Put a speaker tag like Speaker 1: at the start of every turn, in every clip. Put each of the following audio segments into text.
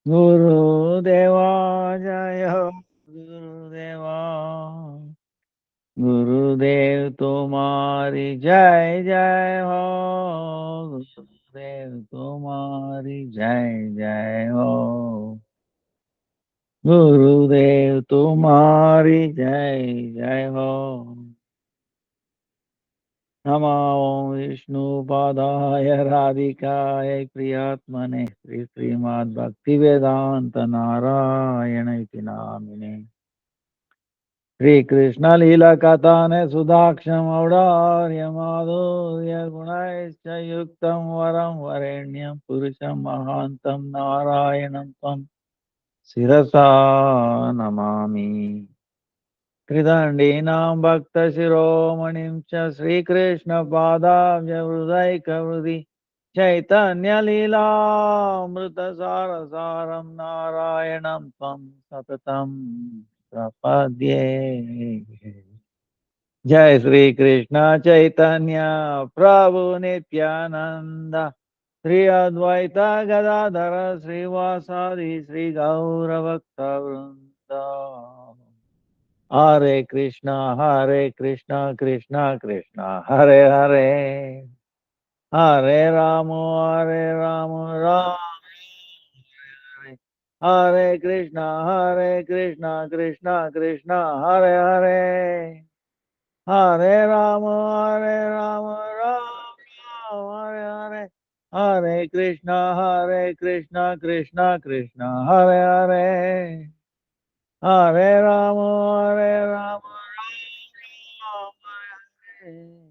Speaker 1: Gurudeva Jaya Gurudeva Gurudev Tumari Jai Jai Ho Gurudev Tumari Jai Jai Ho Gurudev Tumari Jai Jai Ho Namo Vishnu Padaya Radhikaya Priyatmane Sri Srimad Bhakti-Vedanta Narayana Iti Namine Sri Krishna Lila Katane Sudaksham Aurarya Madhurya Gunaischa Yuktam Varam Varenyam Purusham Mahantam Narayanam Tam Sirasa Namami Kridandinam Bhakta Shiromanim Cha Sri Krishna Padavya Hrudaika Hrudi Chaitanya Lila Amrita Sarasaram Narayanam Tam Satatam Prapadye Jai Sri Krishna Chaitanya Prabhu Nityananda Sri Advaita Gadadhara Srivasadi Sri Gauravakta Vrinda Hare Krishna, Krishna Krishna, Hare Hare, Hare Rama, Hare Rama, Rama Hare Hare Hare Krishna, Krishna Krishna, Hare Hare, Hare Rama, Hare Rama, Rama Hare Hare, Hare Krishna, Krishna Krishna, Hare Hare. Hare Rama, Hare Rama, Rama Hare.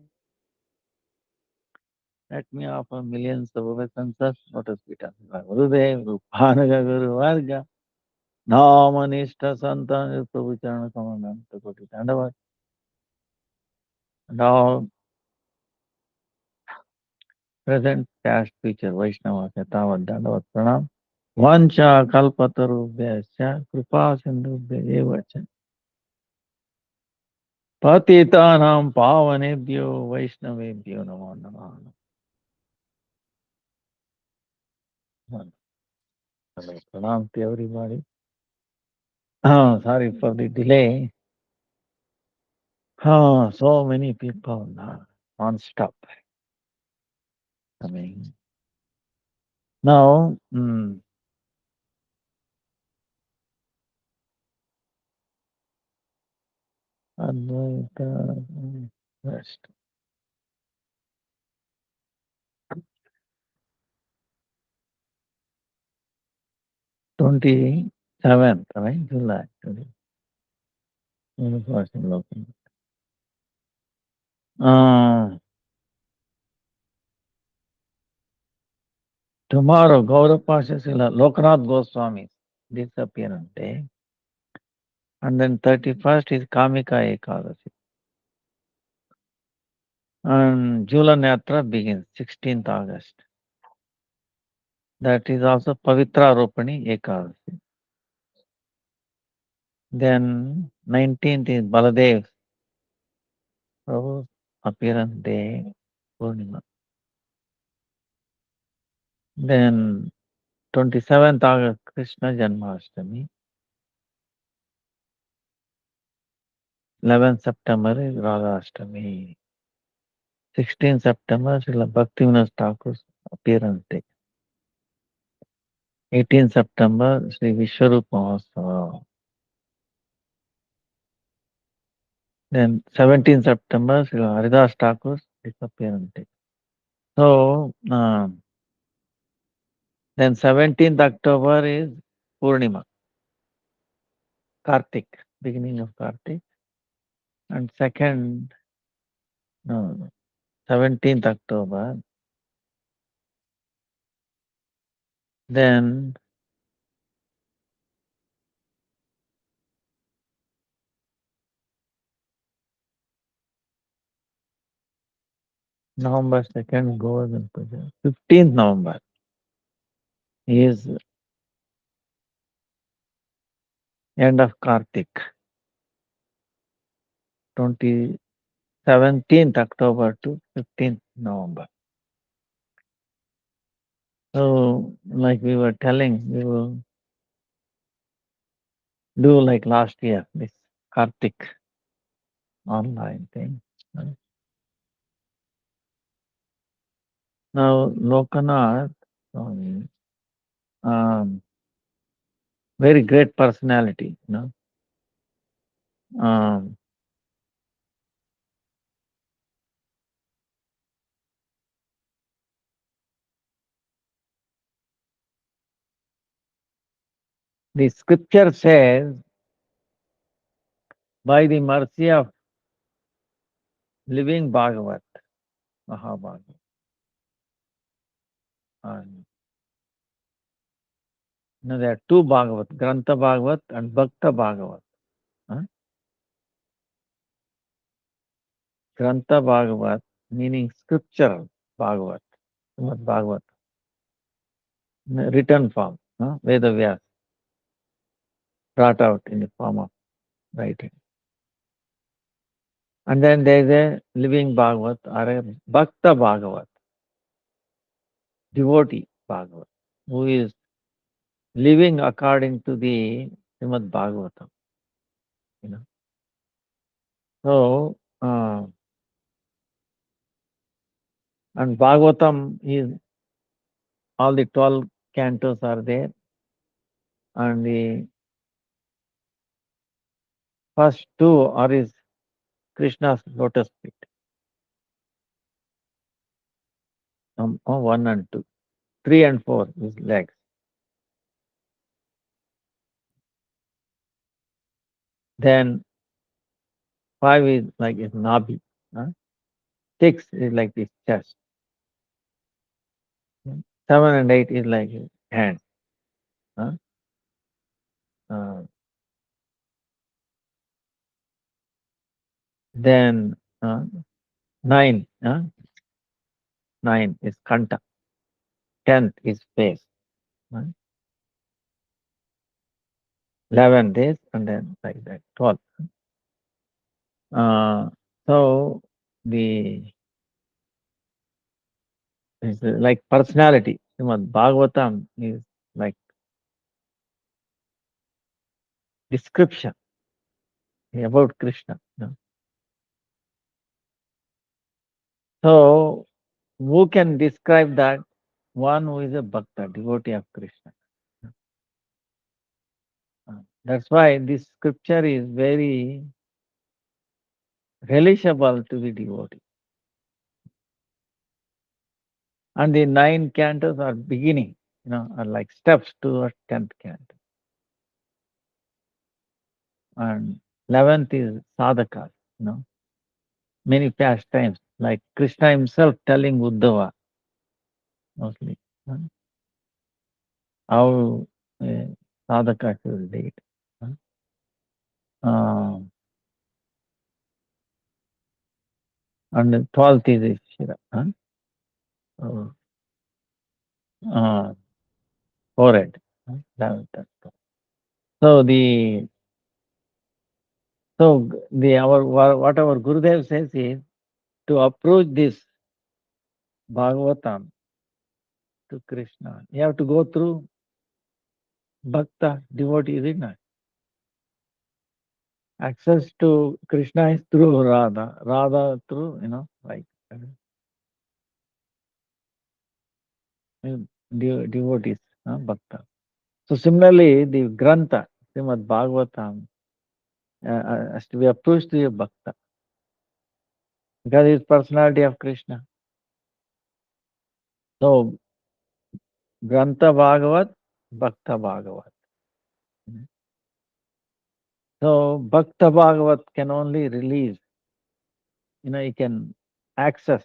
Speaker 1: Let me offer millions of obeisances. Lotus feet of Gurudev, Rupanaga Guru Varga, Namanishta Santan, Prabhu Charana Samananta Koti Tandavat, and all present, past, future, Vaishnava, Katavat, Dandavat, Pranam. Vancha Kalpatarubhyascha, Kripa Sindhubhya Evacha. Patitanam Pavanebhyo Vaishnavebhyo Namo Namaha. Hello, pranam to everybody. Oh, sorry for the delay. Oh, so many people non-stop coming. Now, Advaita, rest. 27th, right? July. Tomorrow, Gaurapasha Srila Lokanatha Goswami disappearance day. And then 31st is Kamika Ekadasi. And Jula Yatra begins 16th August. That is also Pavitra Ropani Ekadasi. Then 19th is Baladev Prabhu's appearance day, Purnima. Then 27th August, Krishna Janmashtami. 11th September is Radhashtami. 16th September, Srila Bhakti-Vinod Thakur's appearance day. 18th September, Sri Vishwarup Mahostsava. Then 17th September, Sri Haridas Thakur's disappearance day. So, then 17th October is Purnima, Kartik, beginning of Kartik. And second, no, 17th October. Then November 2nd, Govardhan Puja. 15th November is end of Kartik. 17th October to 15th November. So, like we were telling, we will do like last year, this Kartik online thing. Now, Lokanatha, very great personality, Um, the scripture says, by the mercy of living Bhagavat, Mahabhagavat, and there are two Bhagavat, Grantha Bhagavat and Bhakta Bhagavat. Grantha Bhagavat meaning scriptural Bhagavat, Srimad Bhagavat, written form, Veda Vyas, brought out in the form of writing. And then there is a living Bhagavat or a Bhakta Bhagavat, devotee Bhagavat, who is living according to the Srimad Bhagavatam. So, and Bhagavatam is, all the 12 cantos are there, and the first two are his Krishna's lotus feet. 1 and 2. 3 and 4 is legs. Then 5 is like his nabi. 6 is like his chest. 7 and 8 is like his hand. Then 9. 9 is kanta. 10th is face. 11 this, and then like that. 12. So the is like personality. Srimad Bhagavatam is like description about Krishna. So who can describe that? One who is a bhakta, devotee of Krishna. That's why this scripture is very relishable to the devotee. And the 9 cantos are beginning, are like steps to a 10th canto. And 11th is sadhaka, many pastimes, like Krishna himself telling Uddhava, mostly, how sadhaka should lead. And the 12th is Shira. Forehead. So what our Gurudev says is to approach this Bhagavatam to Krishna, you have to go through Bhakta, devotee, isn't it? Access to Krishna is through Radha, Radha through, like devotees, Bhakta. So similarly, the Grantha, Srimad Bhagavatam, has to be approached to a Bhakta, because it's personality of Krishna. So Grantha Bhagavat, Bhakta Bhagavat. So Bhakta Bhagavat can only release, you can access,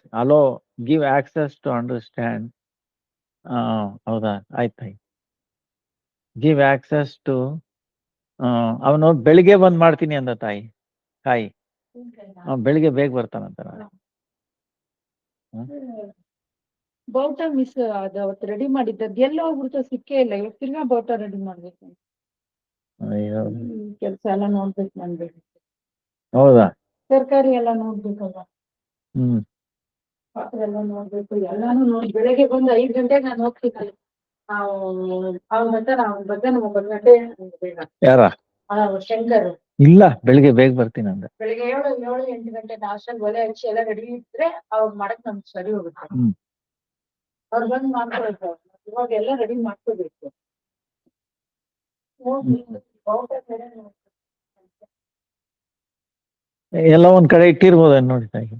Speaker 1: give access to understand how I think. Give access to ಅವನು ಬೆಳಿಗ್ಗೆ ಬಂದ್ ಮಾಡ್ತೀನಿ ಅಂದ ತಾಯಿ ಬೆಳಿಗ್ಗೆ ಬೇಗ ಬರ್ತಾನಂತ
Speaker 2: ಬಹುಟ miss ಅದು ಅವತ್ತು ರೆಡಿ ಮಾಡಿದ್ದದ್ದು ಎಲ್ಲ ಹೋಗ್ಬಿಡ್ತು, ಸಿಕ್ಕೇ ಇಲ್ಲ. ಇವತ್ತು ತಿರ್ಗಾ ಬಹುಟ ರೆಡಿ ಮಾಡ್ಬೇಕು. ಕೆಲ್ಸ ಎಲ್ಲ ನೋಡ್ಬೇಕು ನನ್ಗೆ.
Speaker 1: ಹೌದಾ?
Speaker 2: ತರಕಾರಿ ಎಲ್ಲ ನೋಡ್ಬೇಕಲ್ಲ, ಪಾತ್ರೆ ಎಲ್ಲ ನೋಡ್ಬೇಕು, ಎಲ್ಲಾನು ನೋಡಿ ಬೆಳಗ್ಗೆ ಬಂದು 5 ಗಂಟೆಗೆ ನಾನು ಹೋಗ್ತೀನಿ. ಅವ್ನ ಹತ್ರ ನಾವು ಬರ್ತಾನೆ 9 ಗಂಟೆ ಬೇಗ.
Speaker 1: ಯಾರ
Speaker 2: ಶಂಕರ್
Speaker 1: ಇಲ್ಲ, ಬೆಳಿಗ್ಗೆ ಬೇಗ ಬರ್ತೀನಿ ಅಂದ.
Speaker 2: ಬೆಳಿಗ್ಗೆ 7-8 ಗಂಟೆ ನಾಷ್ಟಲ್ಲಿ ಒಲೆ ಹಚ್ಚಿ ಎಲ್ಲ ರೆಡಿ ಇದ್ರೆ ಅವಾಗ ಮಾಡಕ್ ನಮ್ಗೆ ಸರಿ ಹೋಗುತ್ತೆ. ಅವ್ರು ಬಂದು ಮಾಡ್ಕೊಳ್ತಾರೆ. ಇವಾಗ ಎಲ್ಲ ರೆಡಿ ಮಾಡ್ಕೋಬೇಕು.
Speaker 1: ಎಲ್ಲ ಒಂದ್ ಕಡೆ ಇಟ್ಟಿರ್ಬೋದ ನೋಡಿ ತಾಯಿ.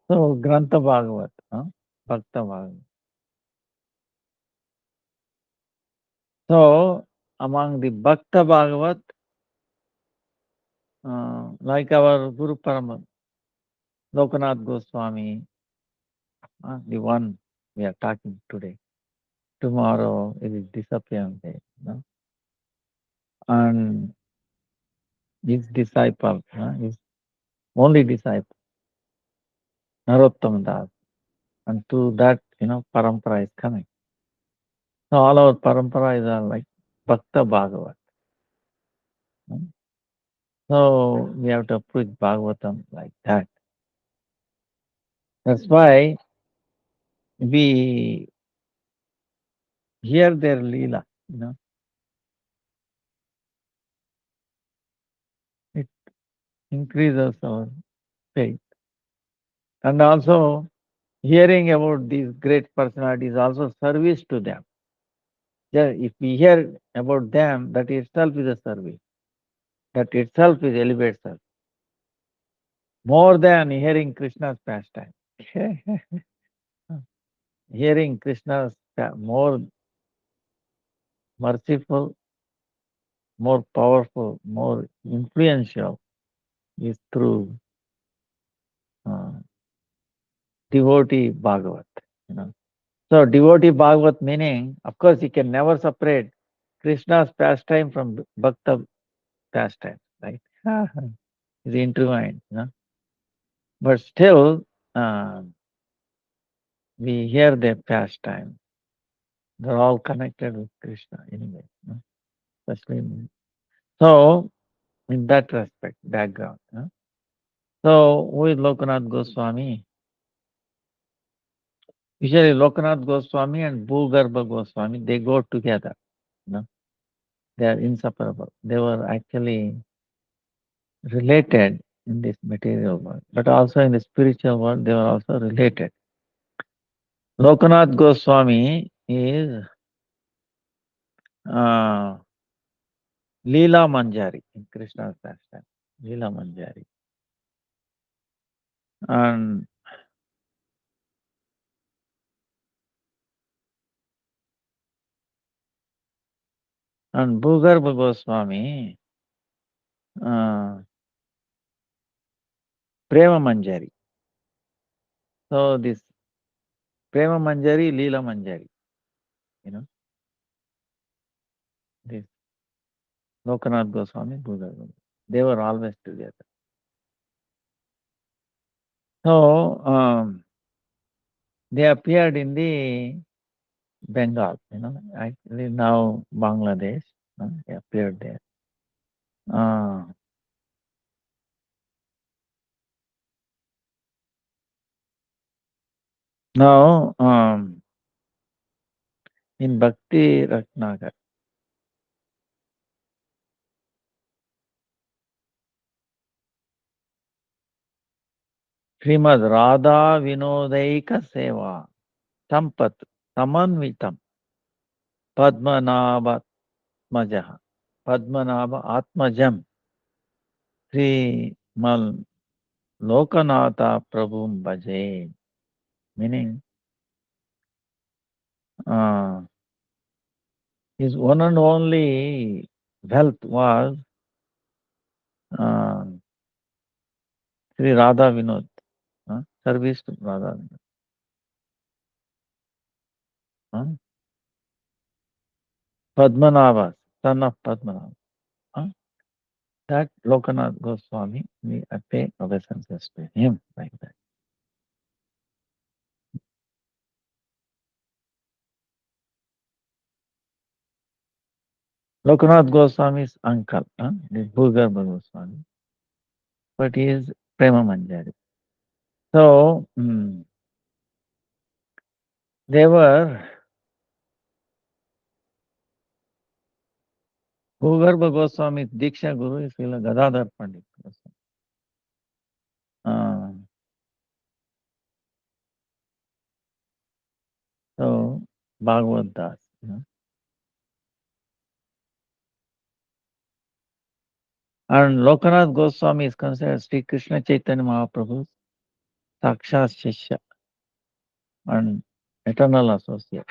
Speaker 1: ಸೊ ಗ್ರಂಥ ಭಾಗವತ್, ಭಕ್ತ Bhagwat. So among the Bhakta Bhagavat, like our Guru Parama, Lokanatha Goswami, the one we are talking today. Tomorrow it is disappearing day, and his disciple, his only disciple, Narottam Das, and to that, parampara is coming. So all our paramparas are like Bhakta Bhagavat. So we have to approach Bhagavatam like that. That's why we hear their Leela, it increases our faith. And also, hearing about these great personalities also service to them. If we hear about them, that itself is a service. That itself is elevates us. More than hearing Krishna's pastime. Hearing Krishna's more merciful, more powerful, more influential is through devotee Bhagavat. So devotee Bhagavat meaning, of course, you can never separate Krishna's pastime from Bhakta pastime, right? It's intertwined, But still, we hear their pastime. They're all connected with Krishna anyway, especially. So, in that respect, background. So, who is Lokanatha Goswami? Usually, Lokanatha Goswami and Bhugarbha Goswami, they go together. They are inseparable. They were actually related in this material world, but also in the spiritual world, they were also related. Lokanath Goswami is Leela Manjari in Krishna's pastime. Leela Manjari. And Bhugarbha Goswami, Prema Manjari. So this Prema Manjari, Leela Manjari, this Lokanath Goswami, Bhugarbha, they were always together. So they appeared in the Bengal, actually now Bangladesh, they appeared there. Now, in Bhakti Ratnagar, Srimad Radha Vinodaika Seva Sampat Samanvitam Padmanabha Atmajaha Padmanabha Atmajam Sri Mal Lokanatha Prabhum Bhaje. Meaning, his one and only wealth was Sri Radha Vinod, service to Radha Vinod. Padmanabha, son of Padmanabha. That Lokanath Goswami, we pay obeisances to him like that. Lokanath Goswami's uncle, is Bhugarbha Goswami, but he is Prema Manjari. So, They were Bhugarbha Goswami, Diksha Guru is Srila Gadadhar Pandit Goswami. So, Bhagavad Das. And Lokanatha Goswami is considered Sri Krishna Chaitanya Mahaprabhu's Sakshat Shishya and eternal associate.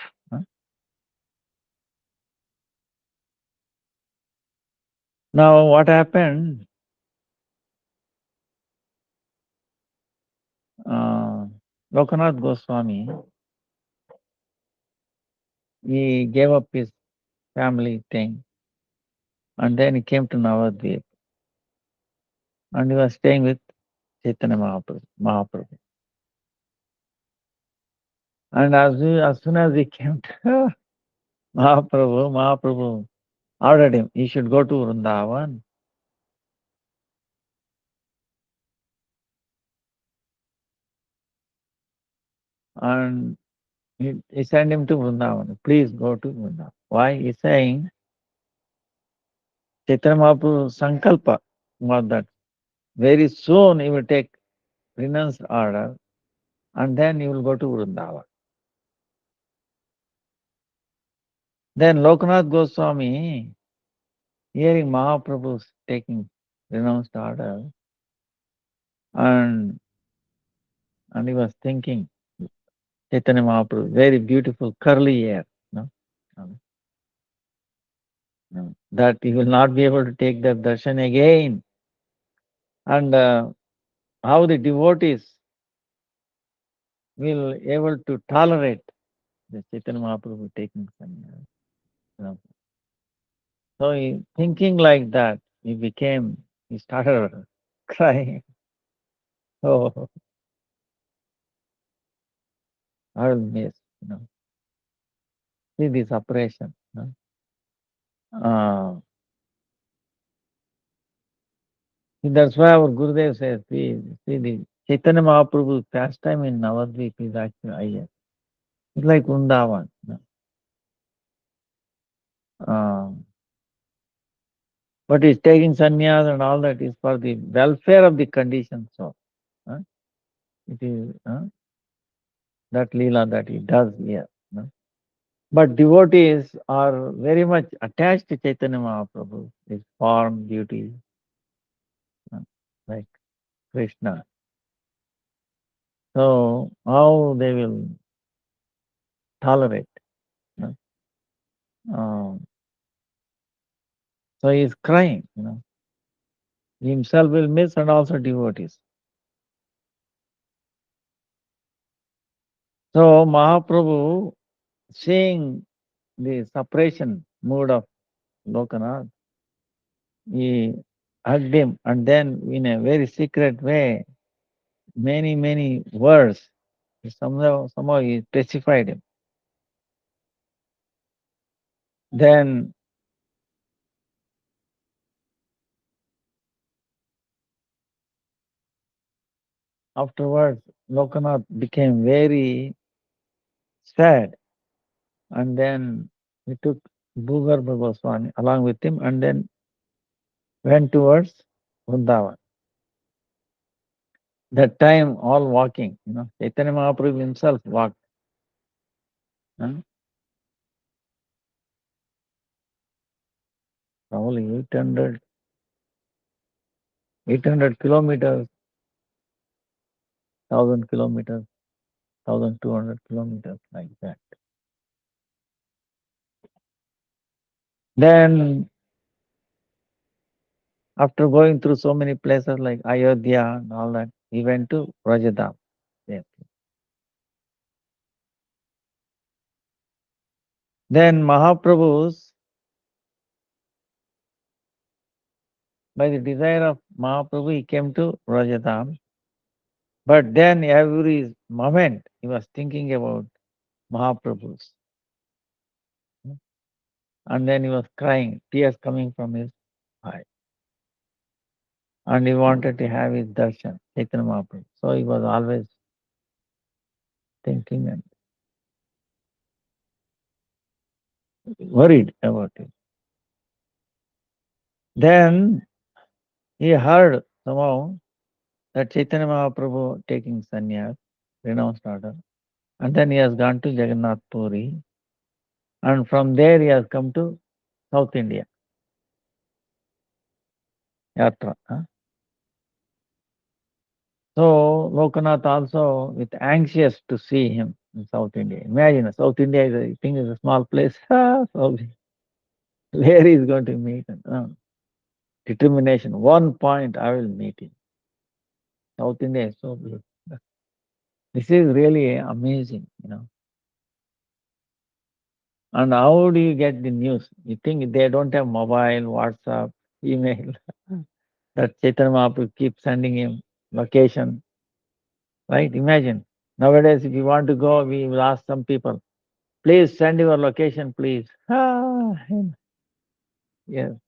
Speaker 1: Now, what happened? Lokanath Goswami, he gave up his family thing and then he came to Navadvip and he was staying with Chaitanya Mahaprabhu. And as soon as he came to Mahaprabhu ordered him, he should go to Vrindavan. And he sent him to Vrindavan. Please go to Vrindavan. Why? He's saying, Chaitanya Mahaprabhu Sankalpa was that very soon he will take renounced order and then he will go to Vrindavan. Then Lokanath Goswami, hearing Mahaprabhu taking renounced order, and he was thinking, Chaitanya Mahaprabhu, very beautiful curly hair, no? That he will not be able to take that darshan again. And how the devotees will able to tolerate the Chaitanya Mahaprabhu taking sannyas. So thinking like that, he started crying. Oh, I will miss, See this separation. That's why our Gurudev says, see the Chaitanya Mahaprabhu's pastime in Navadvip is actually higher. It's like Vrindavan. But he's taking sannyas and all that is for the welfare of the conditioned soul. It is that leela that he does here. But devotees are very much attached to Chaitanya Mahaprabhu, his form, beauty, like Krishna. So how they will tolerate? So he is crying, He himself will miss and also devotees. So Mahaprabhu, seeing the separation mood of Lokanath, he hugged him and then in a very secret way, many words, somehow he specified him. Then afterwards, Lokanath became very sad and then he took Bhugarbha Goswami along with him and then went towards Vrindavan. That time, all walking, Chaitanya Mahaprabhu himself walked. Probably 800 kilometers, 1000 kilometers, 1200 kilometers, like that. Then, after going through so many places like Ayodhya and all that, he went to Rajadam. Then Mahaprabhu's, by the desire of Mahaprabhu, he came to Rajadam. But then every moment he was thinking about Mahaprabhu's. And then he was crying, tears coming from his eye. And he wanted to have his darshan, Chaitanya Mahaprabhu. So he was always thinking. worried about it. Then he heard somehow that Chaitanya Mahaprabhu taking sannyas, renounced order, and then he has gone to Jagannath Puri, and from there he has come to South India, Yatra. So Lokanatha also with anxious to see him in South India. Imagine South India is I think is a small place. So where he is going to meet? Determination. One point I will meet him. South India is so beautiful. This is really amazing. And how do you get the news? You think they don't have mobile, WhatsApp, email. That Chaitanya Mahaprabhu keeps sending him location, right? Imagine. Nowadays, if you want to go, we will ask some people, please send your location, please. Yes,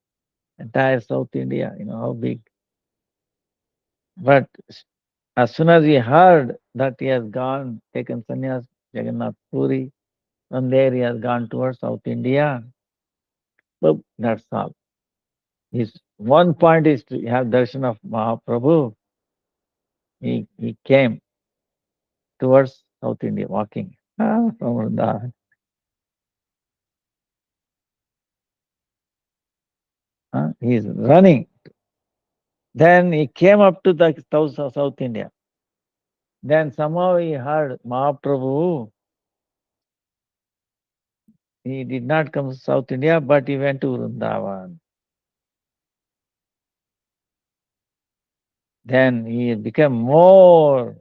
Speaker 1: entire South India, how big. But as soon as he heard that he has gone, taken sannyas, Jagannath Puri, from there he has gone towards South India. But that's all. His one point is to have darshan of Mahaprabhu. He came towards South India, walking from Vrindavan. He is running. Then he came up to the South India. Then somehow he heard Mahaprabhu. He did not come to South India, but he went to Vrindavan. Then he became more,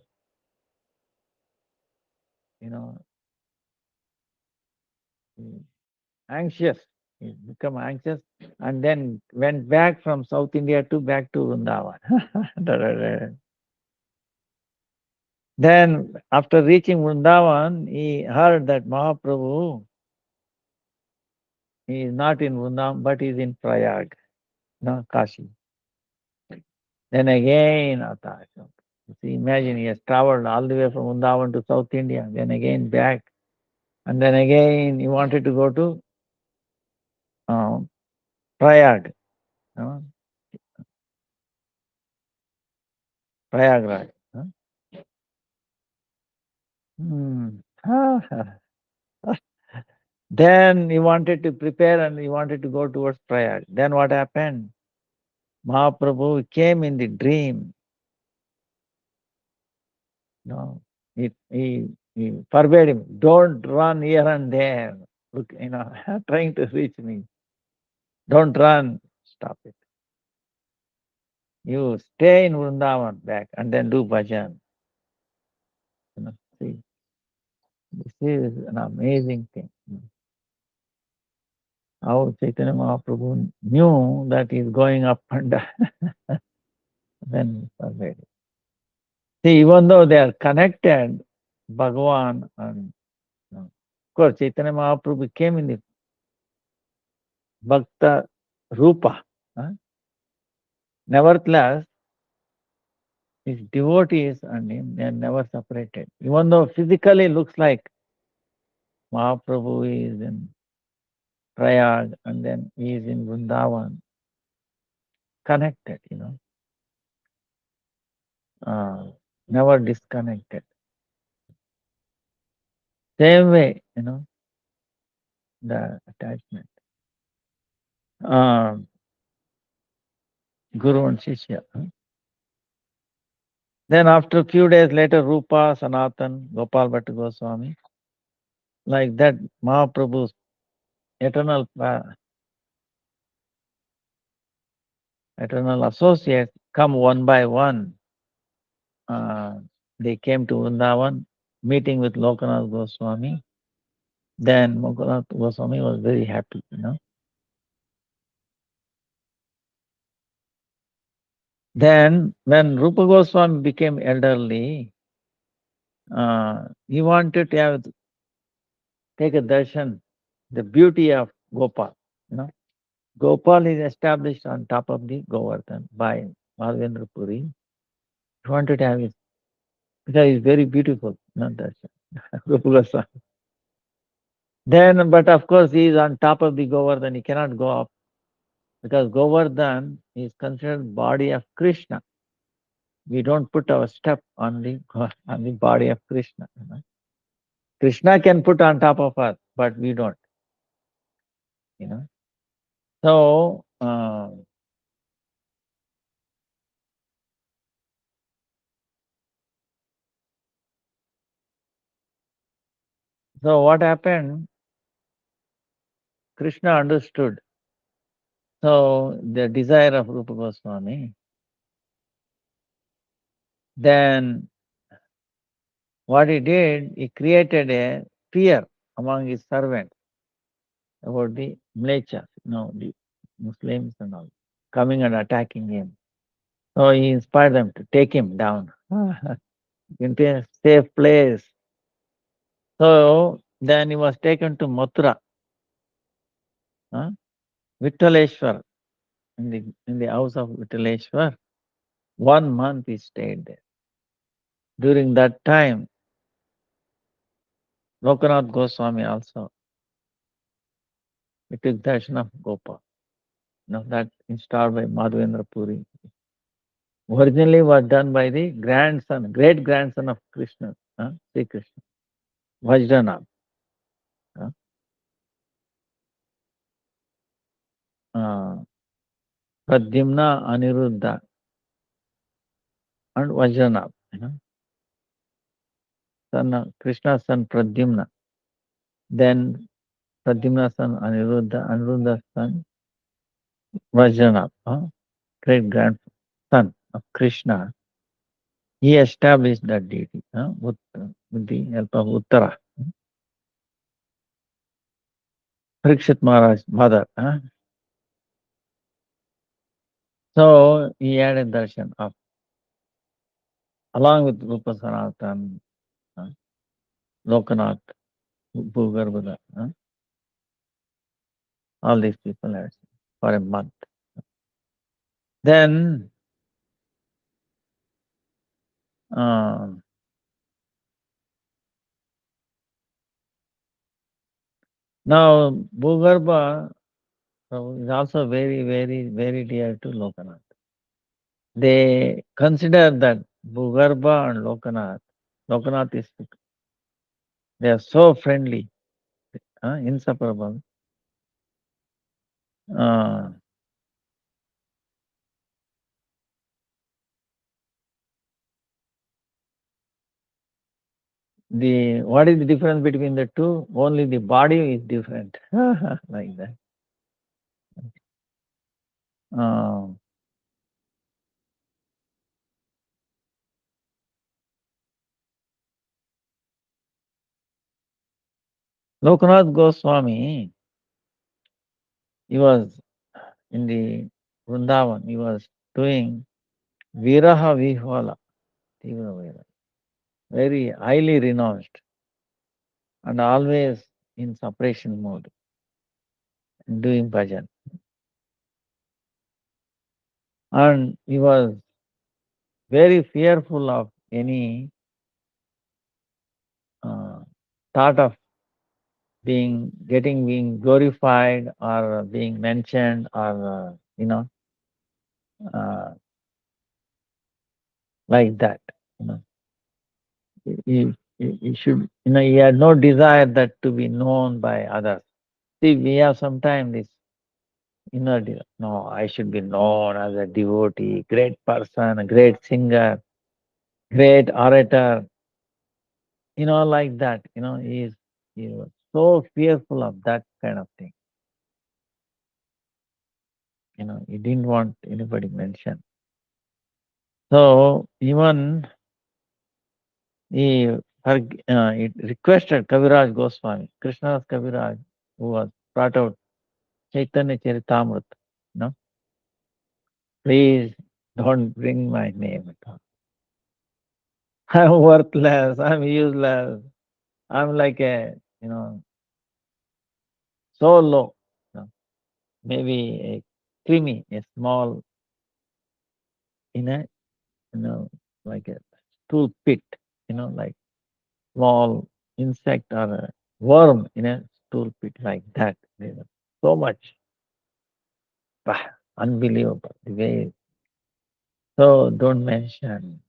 Speaker 1: anxious. He became anxious and then went back from South India to back to Vrindavan. Then after reaching Vrindavan, he heard that Mahaprabhu, he is not in Vrindavan, but he is in Prayag, Kashi. Then again, see, imagine he has traveled all the way from Vrindavan to South India, then again back, and then again he wanted to go to Prayag, Prayagraj. Hmm. Then he wanted to prepare and he wanted to go towards Prayag. Then what happened? Mahaprabhu came in the dream. No, he forbade him. Don't run here and there. Look, trying to reach me. Don't run. Stop it. You stay in Vrindavan back and then do bhajan. See, this is an amazing thing. How Chaitanya Mahaprabhu knew that he's going up and down. Then he forbade it. See, even though they are connected, Bhagavan and of course Chaitanya Mahaprabhu came in the Bhakta Rupa. Nevertheless, his devotees and him, they are never separated. Even though physically looks like Mahaprabhu is in Prayag and then he is in Vrindavan, connected, never disconnected. Same way, the attachment. Guru and Shishya. Then after a few days later, Rupa, Sanatan, Gopal Bhatta Goswami, like that, Mahaprabhu's eternal associates come one by one. They came to Vrindavan, meeting with Lokanatha Goswami. Then Lokanatha Goswami was very happy. Then when Rupa Goswami became elderly, he wanted to take a darshan, the beauty of Gopal. Gopal is established on top of the Govardhan by Madhavendra Puri. He wanted to have it because it's very beautiful, not darshan. Rupa Goswami. Then, but of course, he is on top of the Govardhan. He cannot go up because Govardhan is considered body of Krishna. We don't put our step on the body of Krishna. Krishna can put on top of us, but we don't. You know. So so what happened? Krishna understood. So the desire of Rupa Goswami. Then what he did, he created a fear among his servants about the mlechas, the Muslims and all, coming and attacking him. So he inspired them to take him down into a safe place. So then he was taken to Mathura, Vittaleshwar, in the house of Vittaleshwar. 1 month he stayed there. During that time, Lokanatha Goswami also, he took darshan of Gopal. That installed by Madhavendra Puri. Originally was done by the grandson, great grandson of Krishna, Sri Krishna, Vajranath. Pradyumna, Aniruddha, and Vajranath. Son of Krishna's son Pradyumna. Then Pradyumna's son Aniruddha, Aniruddha's son Vajranath, great grandson of Krishna. He established that deity with the help of Uttara. Parikshit Maharaj's mother. So he had a darshan of, along with Rupa Sanatan, Lokanath, Bhugarbhada, all these people had for a month. Then now Bhugarbha is also very, very, very dear to Lokanath. They consider that Bhugarbha and Lokanath is, they are so friendly, inseparable. What is the difference between the two? Only the body is different, like that. Lokanath Goswami, he was in the Vrindavan, he was doing Viraha Vihvala, very highly renounced and always in separation mode, doing bhajan. And he was very fearful of any thought of being glorified or being mentioned or like that. He should, he had no desire that to be known by others. See, we have sometimes this inner desire. No, I should be known as a devotee, great person, a great singer, great orator. Like that. He was so fearful of that kind of thing. He didn't want anybody mentioned. So even he requested Kaviraj Goswami, Krishna's Kaviraj, who was brought out Chaitanya Charitamrita, please don't bring my name at all. I'm worthless, I'm useless, I'm like so low. Maybe a creamy, a small, in a, like a stool pit, like small insect or a worm in a toolkit like that. So much. Unbelievable. The way. So don't mention.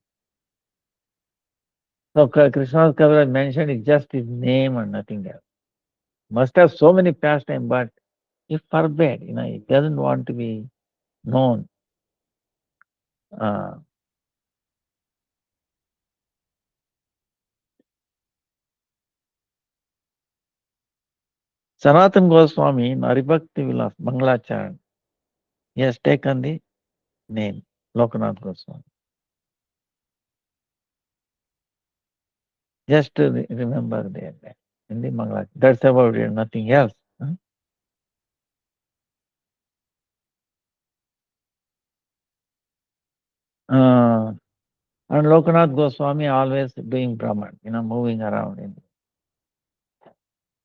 Speaker 1: So Krishna's Kaviraj mentioned is just his name and nothing else. Must have so many pastimes, but he forbade, he doesn't want to be known. Sanatan Goswami in Haribhakti Vilas, Mangalacharan, he has taken the name Lokanatha Goswami. Just to remember there in the Mangalacharan. That's about it, nothing else. And Lokanath Goswami always doing Brahman, moving around in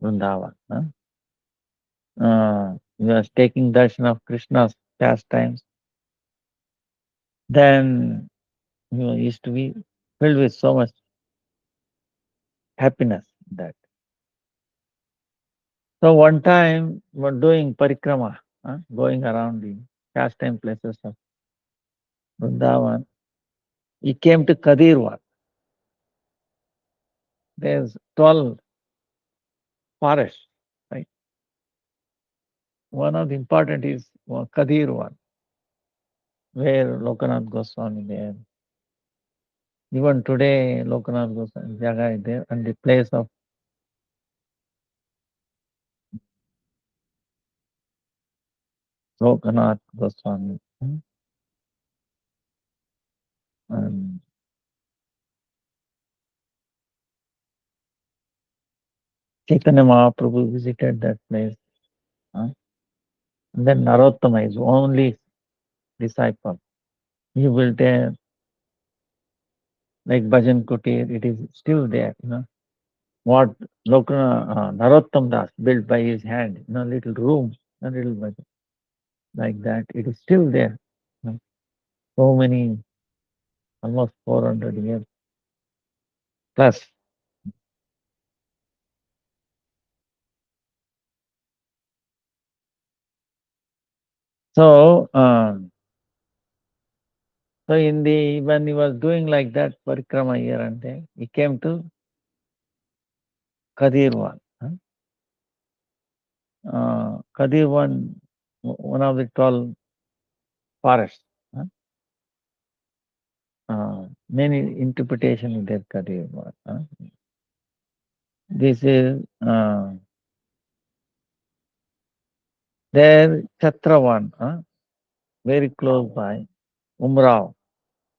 Speaker 1: Vrindavan. He was taking darshan of Krishna's pastimes. Then he used to be filled with so much happiness that. So one time, we're doing parikrama, going around the pastime places of Vrindavan. He came to Kadirwar. There's 12 forests, right? One of the important is Kadirwar, where Lokanath Goswami there. Even today, Lokanath Goswami Jaga is there, and the place of Lokanath Goswami. And Chaitanya Mahaprabhu visited that place. And then Narottama is only disciple. He built a, like Bhajan Kutir, it is still there, What Narottam Das built by his hand, little room, a little bhajan, like that. It is still there. So many, almost 400 years plus. So, so when he was doing like that parikrama here and there, he came to Kadirwan. Kadirwan, one of the 12 forests. Many interpretation in that Kadirwan. This is there Chatravan, very close by Umrao.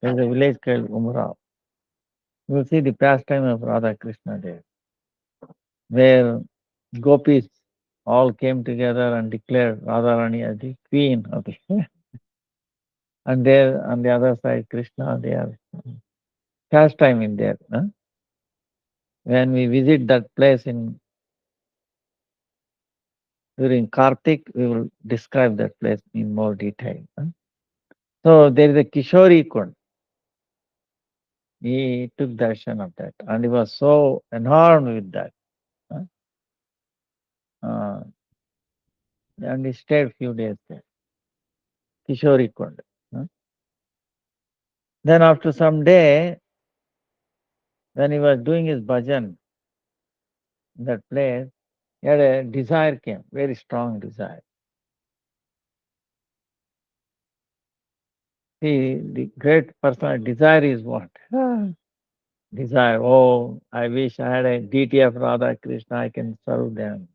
Speaker 1: There is a village called Umrao. You will see the pastime of Radha Krishna there, where gopis all came together and declared Radharani as the queen of the and there on the other side Krishna, they are pastime in there. When we visit that place during Kartik, we will describe that place in more detail. So there is a Kishori Kund. He took darshan of that and he was so enamored with that. And he stayed a few days there. Kishori Kund. Then after some day, when he was doing his bhajan in that place, he had a desire came, very strong desire. See, the great personal desire is what? Desire, oh, I wish I had a deity of Radha Krishna, I can serve them.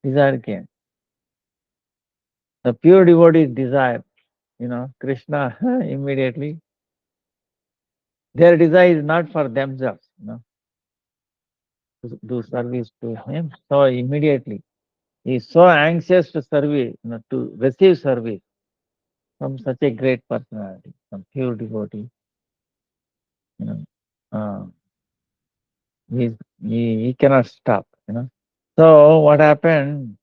Speaker 1: Desire came. The pure devotee's desire, Krishna immediately. Their desire is not for themselves, to do service to him. So immediately, he is so anxious to serve, to receive service from such a great personality, from pure devotee. Uh, he cannot stop. So what happened?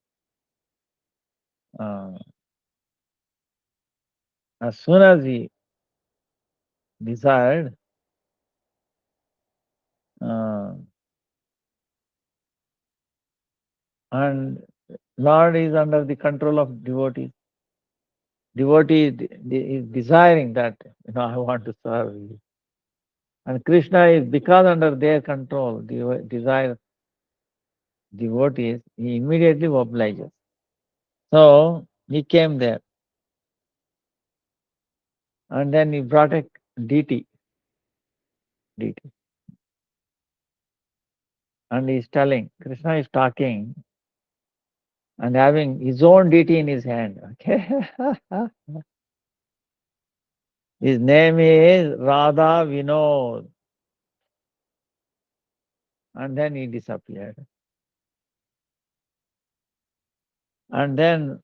Speaker 1: As soon as he desired, uh, And Lord is under the control of devotees. Devotee is desiring that, I want to serve you. And Krishna is, because under their control, desire devotees, he immediately obliges. So he came there. And then he brought a deity. And he is telling, Krishna is talking and having his own deity in his hand. Okay. His name is Radha Vinod. And then he disappeared. And then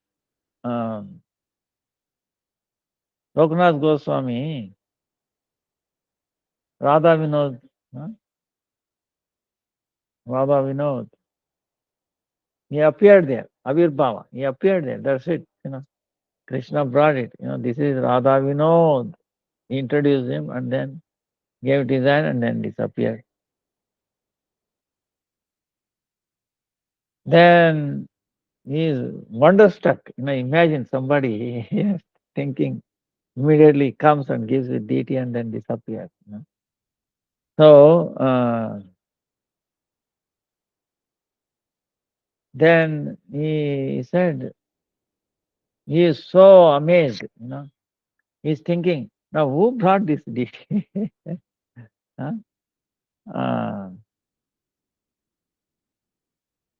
Speaker 1: Lokanatha Goswami, Radha Vinod, Radha Vinod, he appeared there, Avirbhava, he appeared there, that's it, Krishna brought it, this is Radha Vinod. He introduced him and then gave design and then disappeared. Then he is wonderstruck, imagine somebody thinking, immediately comes and gives the deity and then disappears. So, then he said, he is so amazed, he's thinking, now who brought this deity? Huh?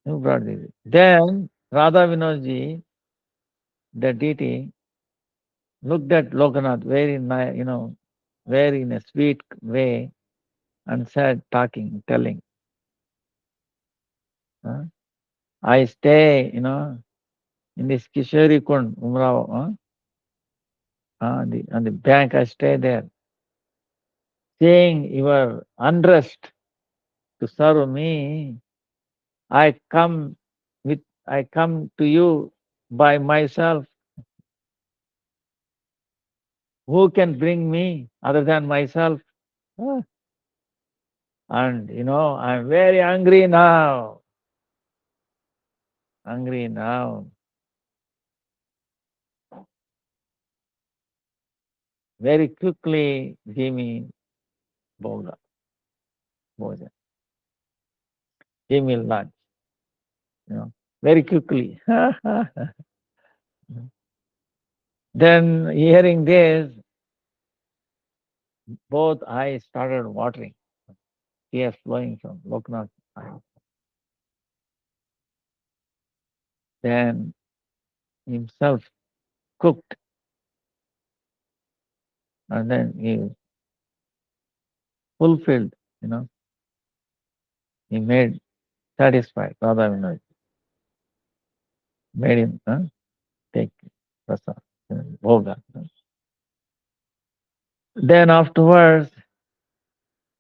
Speaker 1: Who brought this? Then Radha Vinodji, the deity, looked at Lokanath very in a sweet way and said, telling, I stay, in this Kishori Kund, Umrao, on the bank, I stay there. Seeing your unrest to serve me, I come to you by myself. Who can bring me other than myself? And I'm very hungry now. Very quickly give me bhoga. Give me lunch. Very quickly. Then hearing this, both eyes started watering. Tears flowing from Lokanath's eyes. Then himself cooked, and then he fulfilled, he made satisfied Radha Vinod. Made him take prasad, bhoga. Then afterwards,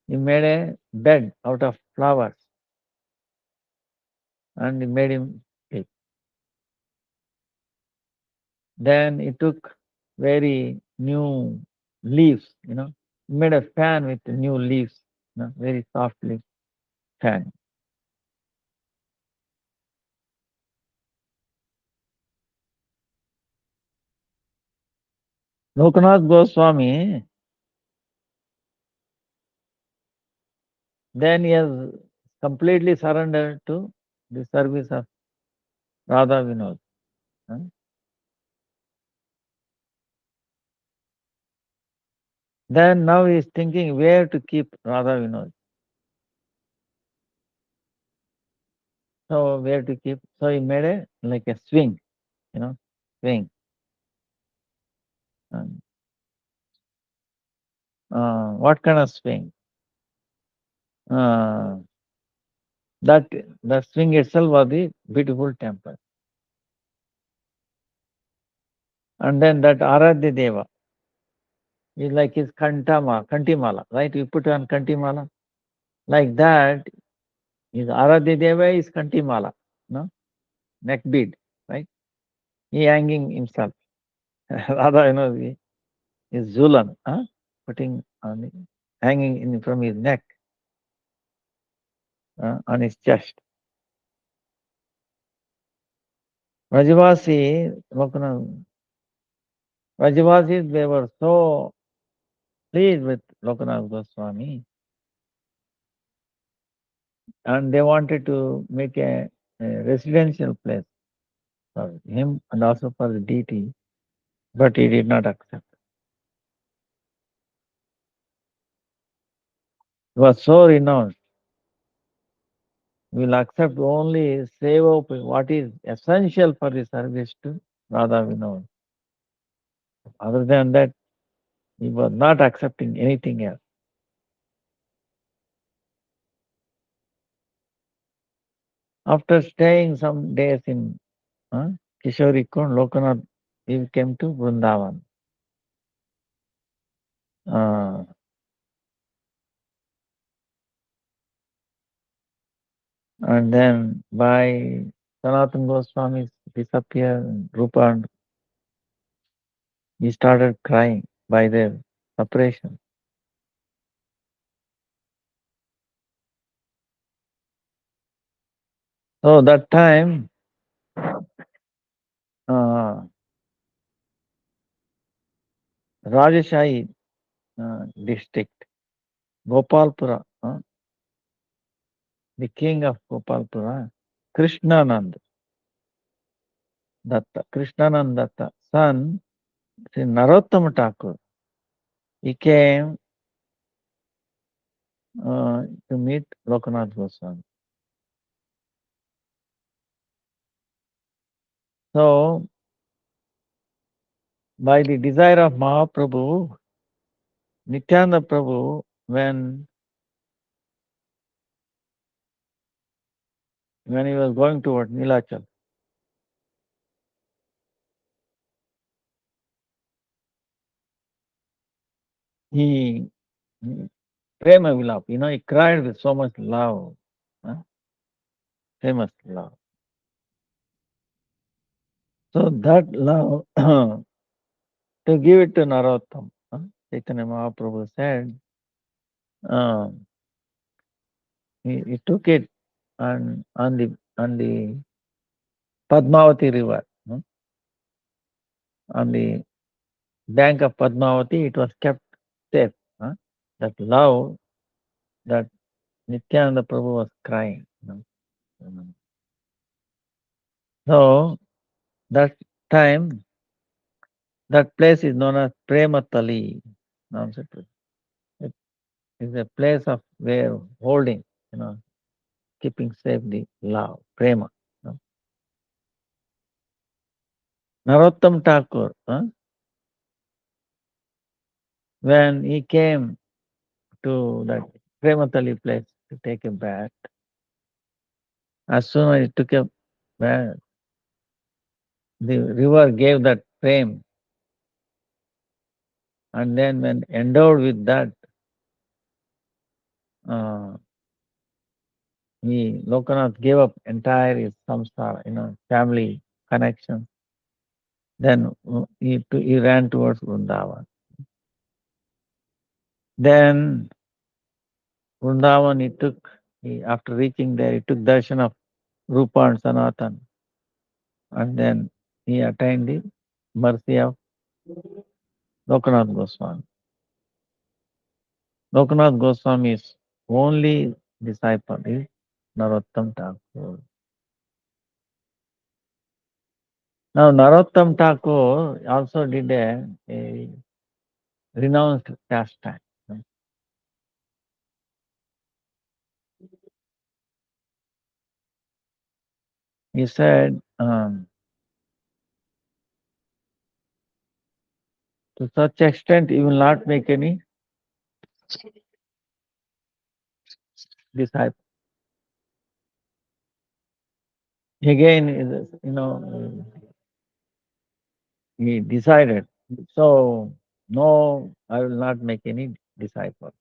Speaker 1: he made a bed out of flowers and he made him eat. Then he took very new leaves, he made a fan with new leaves, very soft leaf fan. Lokanath Goswami, then he has completely surrendered to the service of Radha Vinod. Then now he is thinking where to keep Radha Vinod. So where to keep? So he made like a swing, swing. What kind of swing? That the swing itself was the beautiful temple. And then that Aradhya Deva is like his Kantimala, right? You put on Kantimala. Like that, his Aradhya Deva is Kantimala, neck bead, right? He hanging himself. Radha, is Zulan, putting on hanging from his neck, on his chest. Rajavasi, Lokanath, Rajavasis, they were so pleased with Lokanath Goswami and they wanted to make a residential place for him and also for the deity, but he did not accept. He was so renowned. We will accept only save up what is essential for the service to Radha Vinod. Other than that, he was not accepting anything else. After staying some days in Kishori Kund, Lokanath, he came to Vrindavan. And then by Sanatana Goswami disappeared, Rupa, and he started crying by their separation. So that time, Rajashai district, Gopalpura, the king of Gopalpura, Krishnanand Datta, Krishnanand Datta, son, Sri Narottama Thakur, he came to meet Lokanath Goswami. So, by the desire of Mahaprabhu, Nityananda Prabhu, when he was going toward Nilachal, he Prema Vilap, he cried with so much love, famous love. So that love, to give it to Narottam, Chaitanya Mahaprabhu said, he took it on the Padmavati river, on the bank of Padmavati, it was kept safe. That love, that Nityananda Prabhu was crying. So that time, that place is known as Prematali. It is a place of where holding, keeping safe the love, prema. Narottam Thakur, when he came to that Prematali place to take a bath, as soon as he took a bath, the river gave that fame. And then when endowed with that, Lokanath gave up entire his samsara, family connection. Then he ran towards Vrindavan. Then Vrindavan, after reaching there, he took darshan of Rupa and Sanatan. And then he attained the mercy of Lokanath Goswami. Lokanath Goswami's only disciple is Narottam Thakur. Now, Narottam Thakur also did a renounced pastime. He said, to such extent, he will not make any disciple. Again, he decided, so no, I will not make any disciples.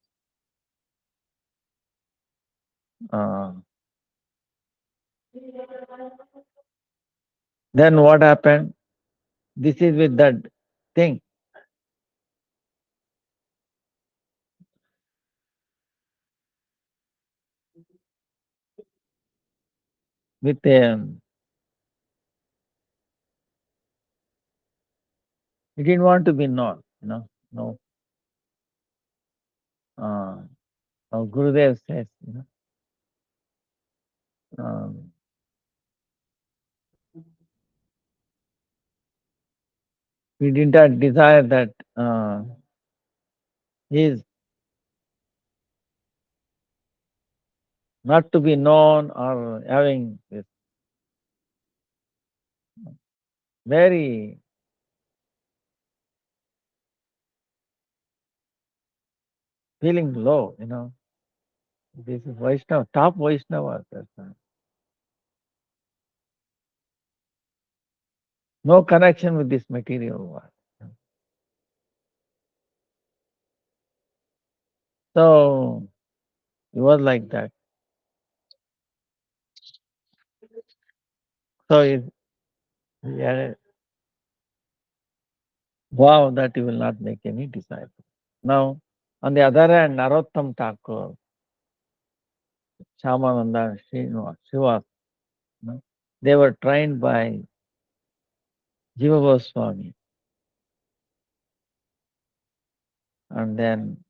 Speaker 1: Then what happened? This is with that thing. With He didn't want to be known, No. Our Gurudev says, we did not desire that he is not to be known or having this very feeling low, This is Vaishnava, top Vaishnava person. No connection with this material world. So he was like that. So he had a vow that he will not make any disciple. Now, on the other hand, Narottam Thakur, Shamananda, Srivas, they were trained by Jiva Goswami. And then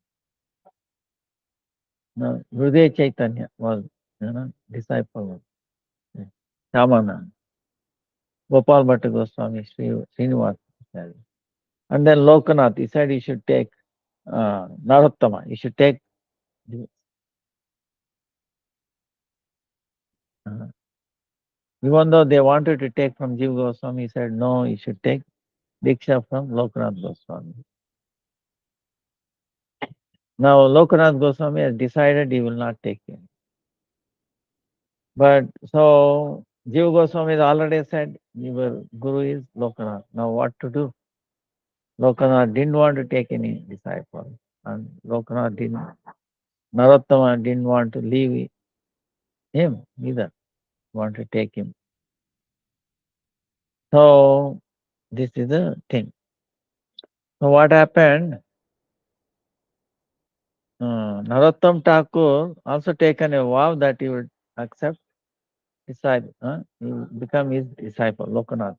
Speaker 1: Gurudev Chaitanya was disciple of Shamananda. Gopal Bhatta Goswami, Srinivas. And then Lokanath, he said he should take Narottama, he should take. Even though they wanted to take from Jiva Goswami, he said no, he should take Diksha from Lokanath Goswami. Now Lokanath Goswami has decided he will not take him. But so Jiva Goswami has already said your Guru is Lokanath. Now what to do? Lokanath didn't want to take any disciple. And Narottama didn't want to leave him either. Want to take him. So this is the thing. So what happened? Narottam Thakur also taken a vow that he would accept disciple. He will become his disciple, Lokanath.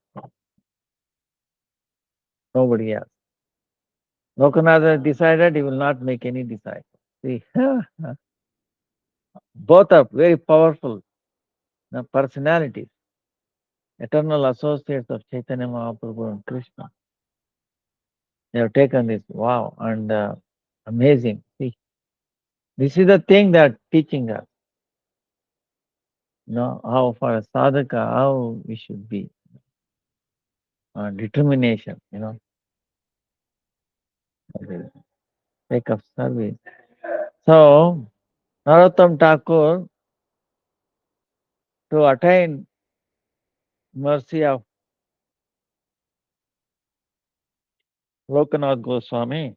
Speaker 1: Nobody else. Lokanath decided he will not make any disciple. See, both are very powerful personalities, eternal associates of Chaitanya Mahaprabhu and Krishna. They have taken this vow and amazing. See, this is the thing they are teaching us. How for a sadhaka, how we should be. Determination, take of service. So, Narottam Thakur, to attain mercy of Lokanath Goswami,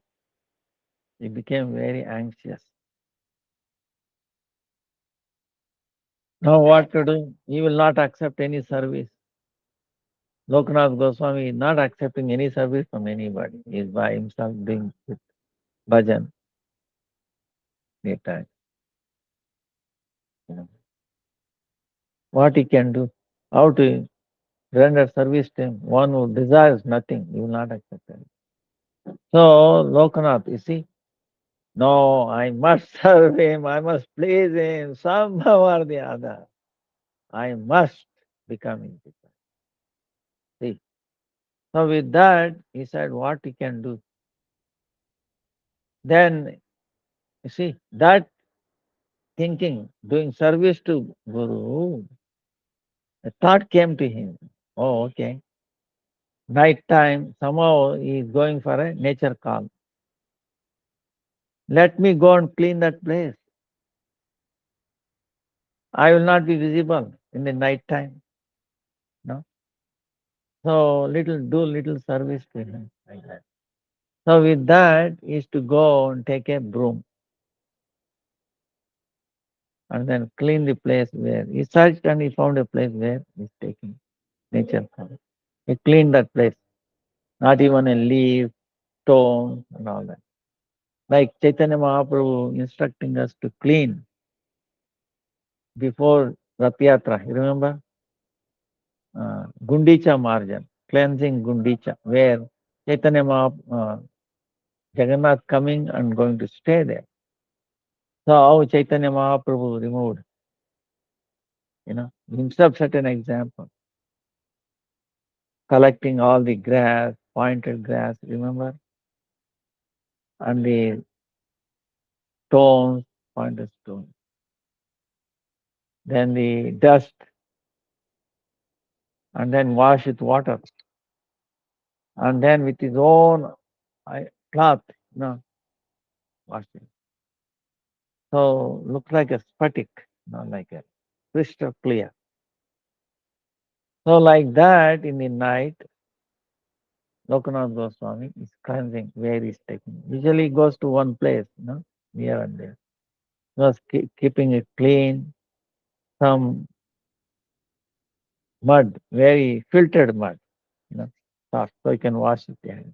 Speaker 1: he became very anxious. Now what to do? He will not accept any service. Lokanath Goswami is not accepting any service from anybody. He is by himself doing bhajan. What he can do? How to render service to him? One who desires nothing, he will not accept it. So Lokanath, you see, no, I must serve him, I must please him, somehow or the other. I must become his disciple. See. So with that, he said what he can do. Then, you see, that thinking, doing service to Guru, a thought came to him. Oh, okay. Night time, somehow he is going for a nature call. Let me go and clean that place. I will not be visible in the night time. No. So do little service to him like that. So with that is to go and take a broom and then clean the place where he searched and he found a place where he's taking nature call. He cleaned that place. Not even a leaf, stone, and all that. Like Chaitanya Mahaprabhu instructing us to clean before Rath Yatra. You remember? Gundicha Marjan, cleansing Gundicha, where Chaitanya Jagannath coming and going to stay there. So how Chaitanya Mahaprabhu removed, himself set an example, collecting all the grass, pointed grass, remember? And the stones, pointed stones. Then the dust, and then wash with water. And then with his own cloth, wash it. So looks like a sphatic, not like a crystal clear. So like that in the night, Lokanatha Goswami is cleansing where he's taking. Usually he goes to one place, here and there. Just keeping it clean, some mud, very filtered mud, soft, so you can wash it there.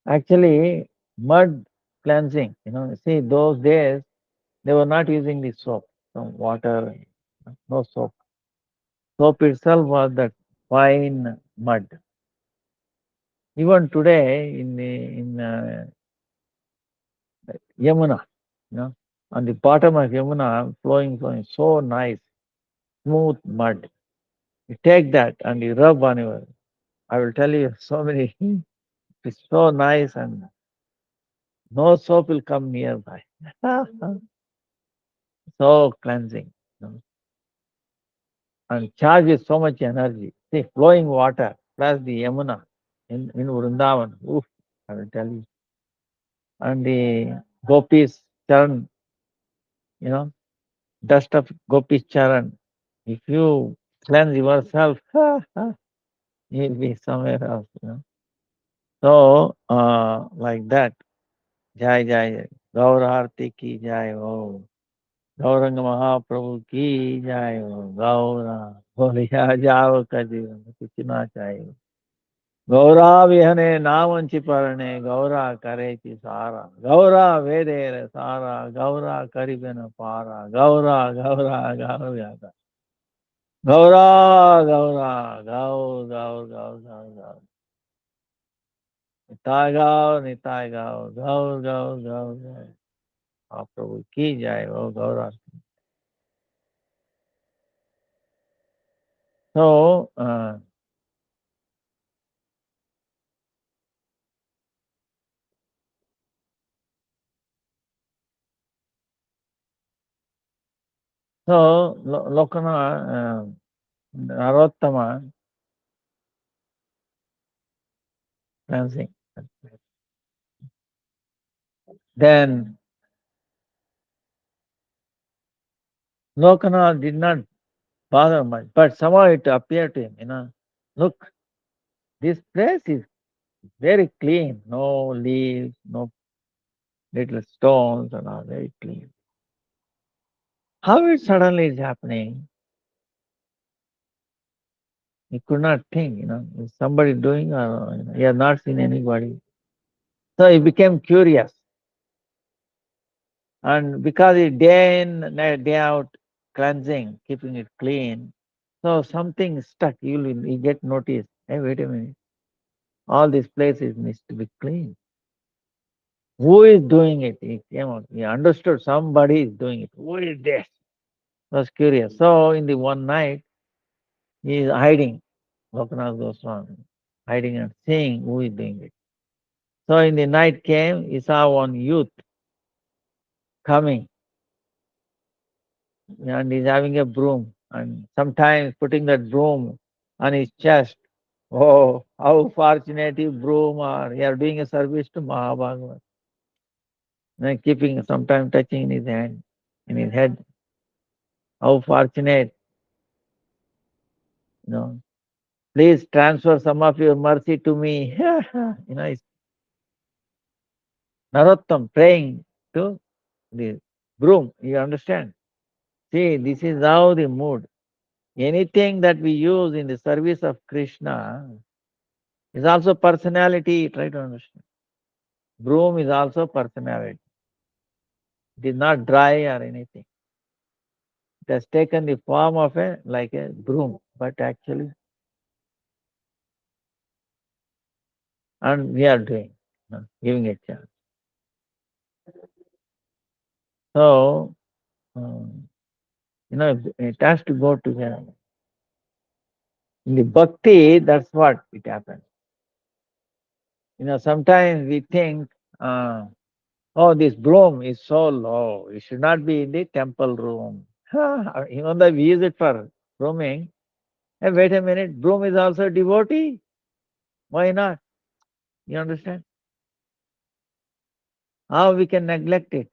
Speaker 1: Actually, mud cleansing, see those days they were not using the soap, some water, no soap. Soap itself was that fine mud. Even today in Yamuna, on the bottom of Yamuna, flowing, so nice, smooth mud. You take that and you rub on your. I will tell you so many. It's so nice and no soap will come nearby. So cleansing, and charged with so much energy. See, flowing water plus the Yamuna in Vrindavan. Oof, I will tell you. And the gopis charan, dust of gopis charan. If you cleanse yourself, you'll be somewhere else. So like that. Jai Jai Gaur Arti ki Jai Ho. Gauranga Mahaprabhu ki Jai Ho. Gaura Boliya Jao ka Jivan kuch na chahiye. Gaura vihane namanchi parane Gaura karechi sara. Gaura vedere sara. Gaura karibena para. Gaura Gaura Gaura. Gaura Gaura Gaur Gaur Gaur Gaur Gaur. Nitai Gaur Nitai Gaur Gaur Gaur Gaur Gaur. Mahaprabhu ki Jai Ho. Gaura. So, Lokana, Narottama, dancing. Then Lokana did not bother much, but somehow it appeared to him, look, this place is very clean, no leaves, no little stones and all, very clean. How it suddenly is happening? He could not think, is somebody doing or he had not seen anybody. So he became curious. And because he day in, day out cleansing, keeping it clean, so something stuck. You get noticed. Hey, wait a minute. All these places needs to be clean. Who is doing it? He came out. He understood somebody is doing it. Who is this? Was curious. So in the one night, he is hiding. Lokanatha Goswami, hiding and seeing who is doing it. So in the night came, he saw one youth coming and he's having a broom and sometimes putting that broom on his chest. Oh, how fortunate you broom are. You are doing a service to Mahabhagavad. And keeping sometimes touching in his hand, in his head. How fortunate, you know. Please transfer some of your mercy to me. It's Narottam praying to the broom. You understand? See, this is how the mood. Anything that we use in the service of Krishna is also personality. Try to understand. Broom is also personality. It is not dry or anything. It has taken the form of like a broom, but actually and we are doing, giving a chance. So, it has to go together. In the bhakti, that's what it happens. Sometimes we think, oh, this broom is so low, it should not be in the temple room. Even though we use it for brooming, hey, wait a minute, broom is also a devotee. Why not? You understand? How we can neglect it?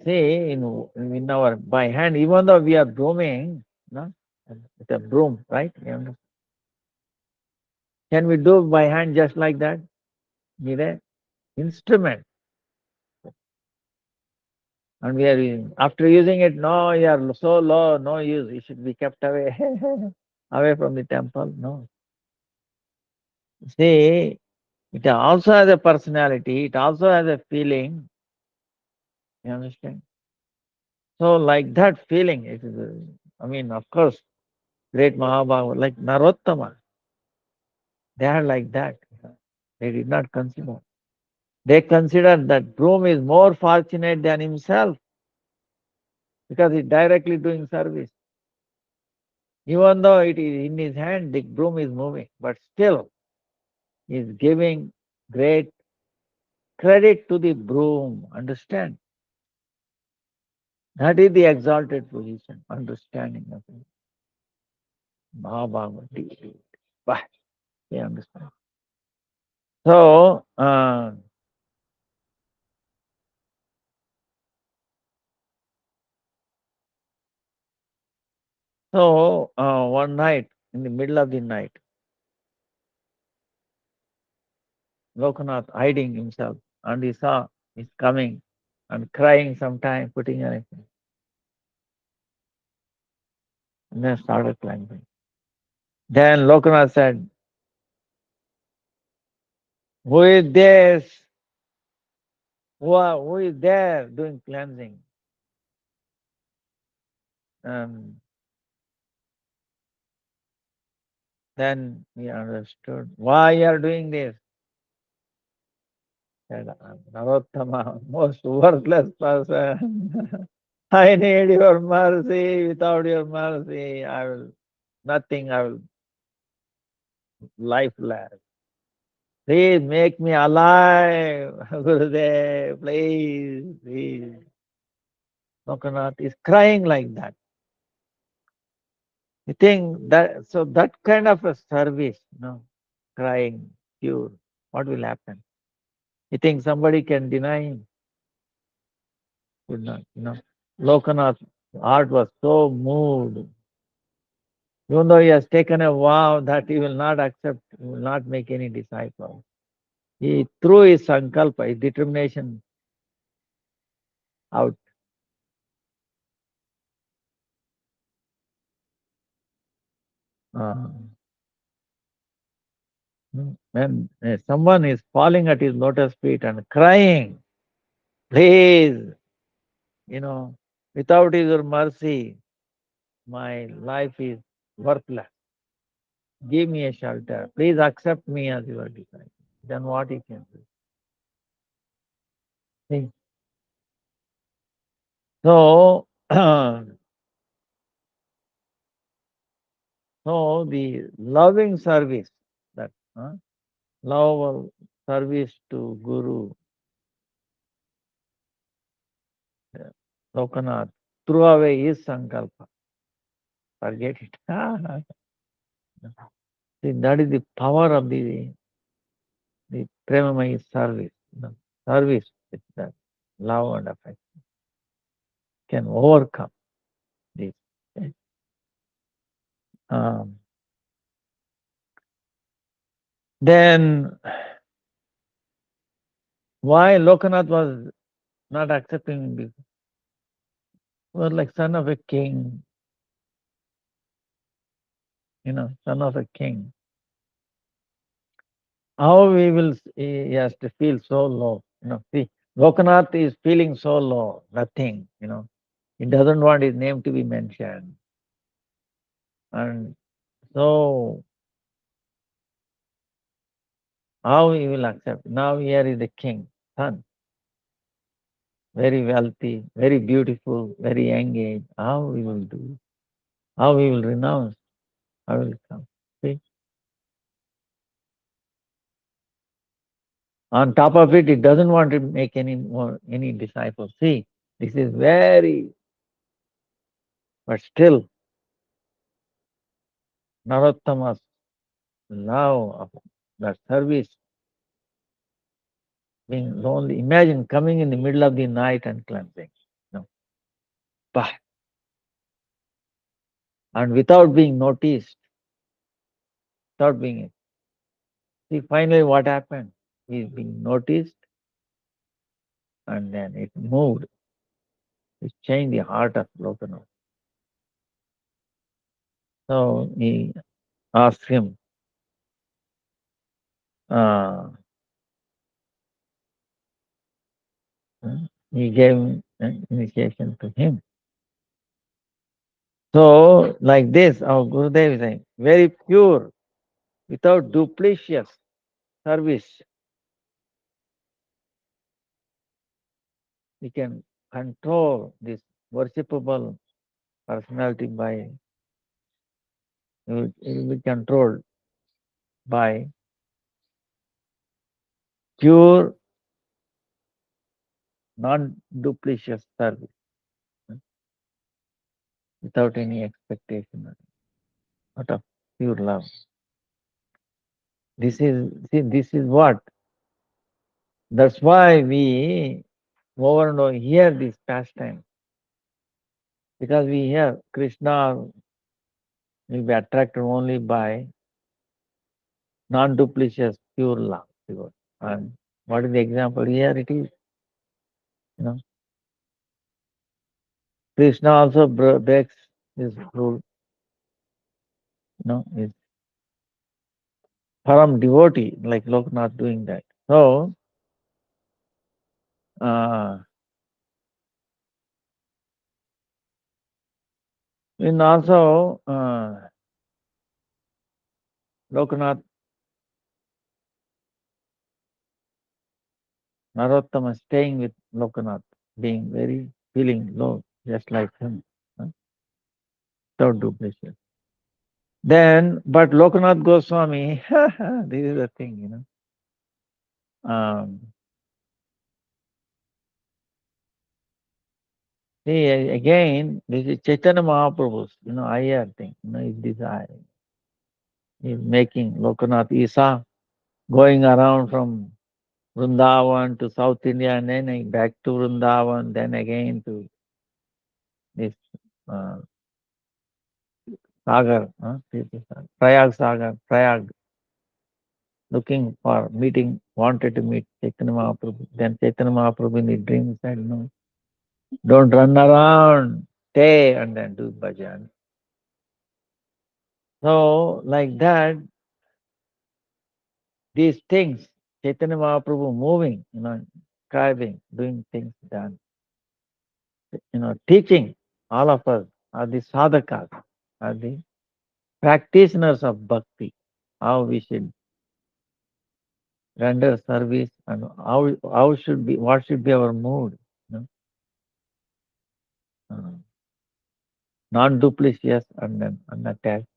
Speaker 1: See, in our by hand, even though we are brooming, no, with a broom, right? You understand? Can we do by hand just like that? Need a instrument. And we are using. After using it, no, you are so low, no use. It should be kept away, away from the temple. No. See, it also has a personality. It also has a feeling. You understand? So, like that feeling, it is. Of course, great Mahabharata, like Narottama, they are like that. They did not consider. They considered that broom is more fortunate than himself because he's directly doing service. Even though it is in his hand, the broom is moving, but still he is giving great credit to the broom. Understand? That is the exalted position, understanding of it. Mahabharata. Bah, you understand? So, one night, in the middle of the night, Lokanatha hiding himself, and he saw he's coming and crying sometime, putting anything. And then started climbing. Then Lokanatha said, who is this? Who is there doing cleansing? And then he understood why you are doing this. Said, Narottama, most worthless person. I need your mercy. Without your mercy, I will lifeless. Please make me alive, Gurudev, please. Lokanatha is crying like that. You think that, so that kind of a service, crying, pure, what will happen? You think somebody can deny him? Could not. Lokanatha's heart was so moved. Even though he has taken a vow that he will not accept, he will not make any disciples. He threw his sankalpa, his determination out. Uh, when someone is falling at his lotus feet and crying, please, without his mercy, my life is worthless. Give me a shelter. Please accept me as your disciple. Then what he can do? See? So, so the loving service, that love service to Guru, Lokanath, threw away his sankalpa. Forget it. See, that is the power of the Premamai service. Service with that love and affection can overcome this. Um, then why Lokanath was not accepting this? He was like son of a king, son of a king. How he has to feel so low. See, Lokanath is feeling so low, nothing, He doesn't want his name to be mentioned. And so How he will accept? Now here is the king, son, very wealthy, very beautiful, very young age. How he will do? How he will renounce? How will come? See? On top of it, it doesn't want to make any disciples. See, this is very, but still, Narottama's love of that service, being lonely. Imagine coming in the middle of the night and cleansing. No. Bah. And without being noticed, without being. See, finally what happened? He's being noticed and then it moved. It changed the heart of Lokanatha. So he asked him, uh, he gave an initiation to him. So, like this, our Gurudev is saying, very pure, without duplicitous service. We can control this worshipable personality by, it will be controlled by pure, non-duplicitous service, without any expectation, out of pure love. This is what. That's why we over and over hear this pastime. Because we hear Krishna will be attracted only by non-duplicitous, pure love. And what is the example here? It is, Krishna also breaks his rule, is param devotee, like Lokanatha doing that. So, and also, Lokanatha, Narottama staying with Lokanatha, being very feeling low, just like him, without duplicity. Then, but Lokanatha Goswami, this is the thing, see, again, this is Chaitanya Mahaprabhu's, higher thing, his desire. He's making Lokanatha Isa, going around from Vrindavan to South India and then back to Vrindavan, then again to this Sagar, Prayag Sagar, Prayag, looking for meeting, wanted to meet Chaitanya Mahaprabhu. Then Chaitanya Mahaprabhu in his dream said, no, don't run around, stay and then do bhajan. So, like that, these things, Chaitanya Mahaprabhu moving, driving, doing things done, teaching all of us are the sadhakas, are the practitioners of bhakti, how we should render service and how should be, what should be our mood, non-duplicitous and then unattached,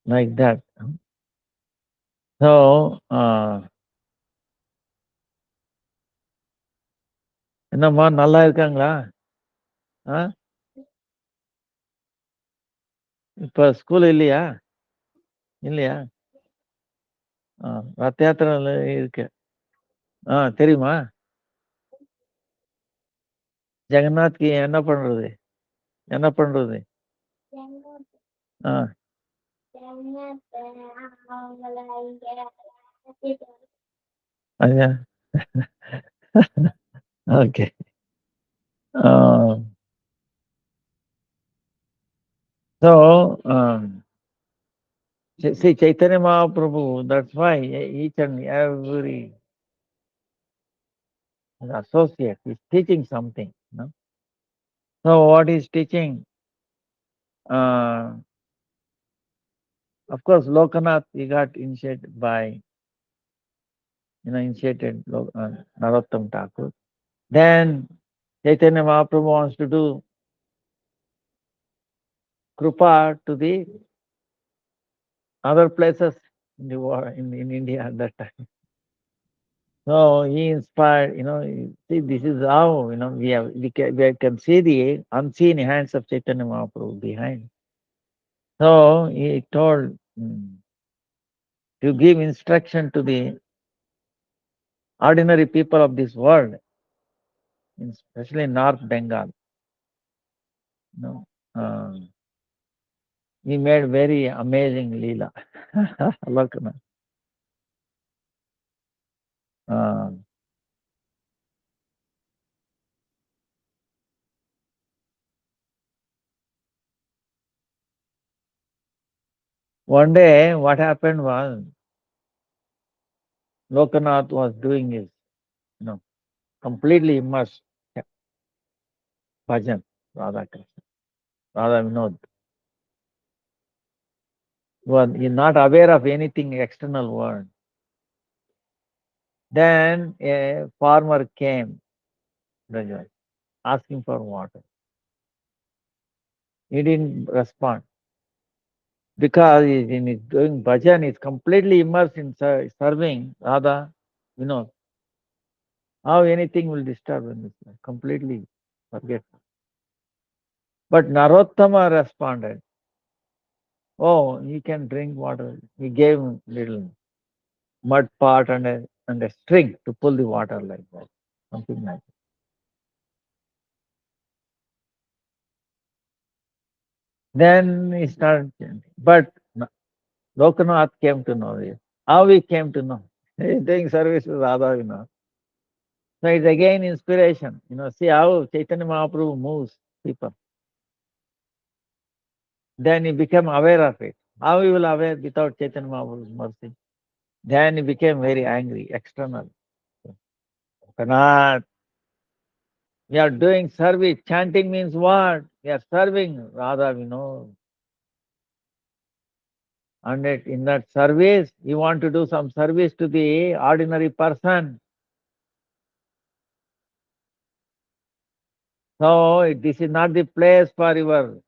Speaker 1: like that. So, என்னம்மா நல்லா இருக்காங்களா? இப்ப school இல்லையா? இல்லையா? ரத்த யாத்திரை இருக்கு. தெரியுமா? ஜெகநாத்க்கு என்ன பண்றது? என்ன பண்றது? ஐயா. Okay. So, see, Chaitanya Mahaprabhu, that's why each and every associate is teaching something. So, what is teaching? Of course, Lokanath, he got initiated by initiated Narottam Thakur. Then Chaitanya Mahaprabhu wants to do Krupa to the other places in the world, in India at that time. So he inspired, see, this is how, we can see the unseen hands of Chaitanya Mahaprabhu behind. So he told to give instruction to the ordinary people of this world, especially North Bengal. You know, uh, he made very amazing Leela. Lokanatha. Uh, One day, what happened was, Lokanath was doing his, completely immersed bhajan, Radha Krishna, Radha Vinod. He's not aware of anything external world. Then a farmer came, Rajat, asking for water. He didn't respond because he's in his doing bhajan, he's completely immersed in serving Radha Vinod. How anything will disturb him? Completely forget. But Narottama responded. Oh, he can drink water. He gave him little mud pot and a string to pull the water like that. Something like that. Then he started chanting. But Lokanath came to know this. How he came to know? He is doing service to Radha, So it's again inspiration. See how Chaitanya Mahaprabhu moves people. Then he became aware of it. How he will aware without Chaitanya Mahaprabhu's mercy? Then he became very angry, external. Lokanath, we are doing service. Chanting means what? We are serving Radha, And in that service, you want to do some service to the ordinary person. So this is not the place for your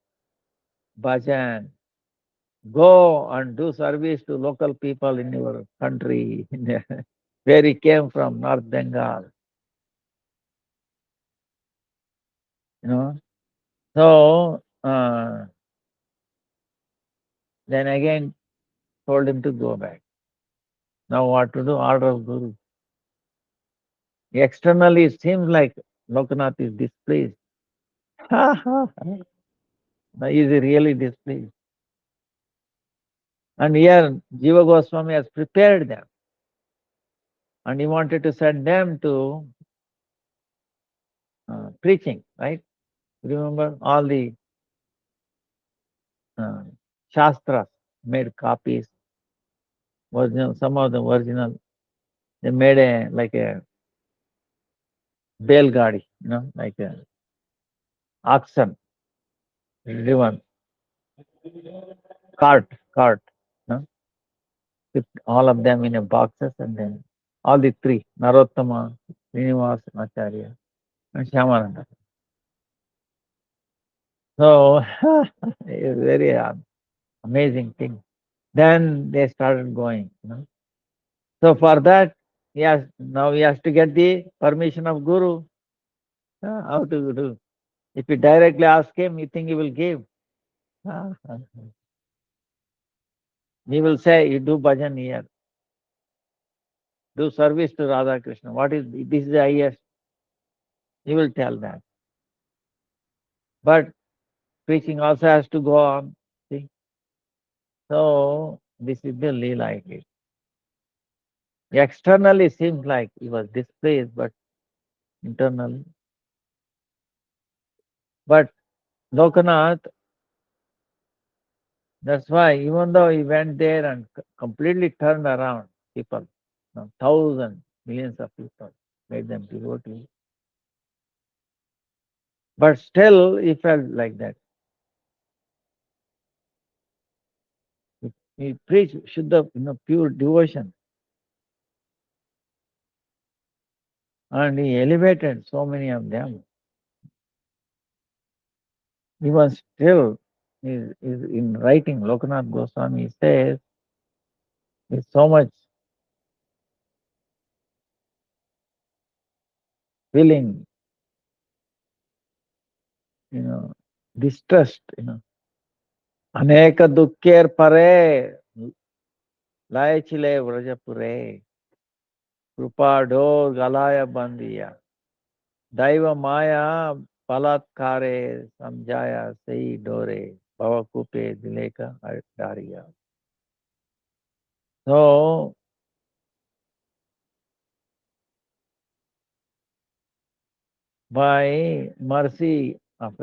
Speaker 1: bhajan. Go and do service to local people in your country, where he came from, North Bengal. You know. So then again told him to go back. Now what to do? Order of Guru. Externally it seems like Lokanath is displeased. Now is he really displeased? And here Jiva Goswami has prepared them. And he wanted to send them to preaching, right? Remember all the Shastras made copies, original, some of them original. They made like a belgadi, like a oxen driven cart, with all of them in a boxes, and then all the three, Narottama, Srinivas, Acharya, and Shyamananda. So it's very amazing thing. Then they started going. So for that, now he has to get the permission of Guru. How to do? If you directly ask him, you think he will give. He will say, you do bhajan here, do service to Radha Krishna. This is the highest. He will tell that. But preaching also has to go on. See? So this is the Leela it is. Externally seems like he was displeased, but internally. But Lokanath, that's why even though he went there and completely turned around people, thousands, millions of people, made them devotees, but still he felt like that. He preached Shuddha, pure devotion. and he elevated so many of them. Even still, is in writing, Lokanatha Goswami says, with so much feeling, distrust, Aneka dukker pare, laechile vrajapure, krupado galaya bandiya, daiva maya palatkare samjaya sei dore, bhavakupe dileka dariya. So, by mercy of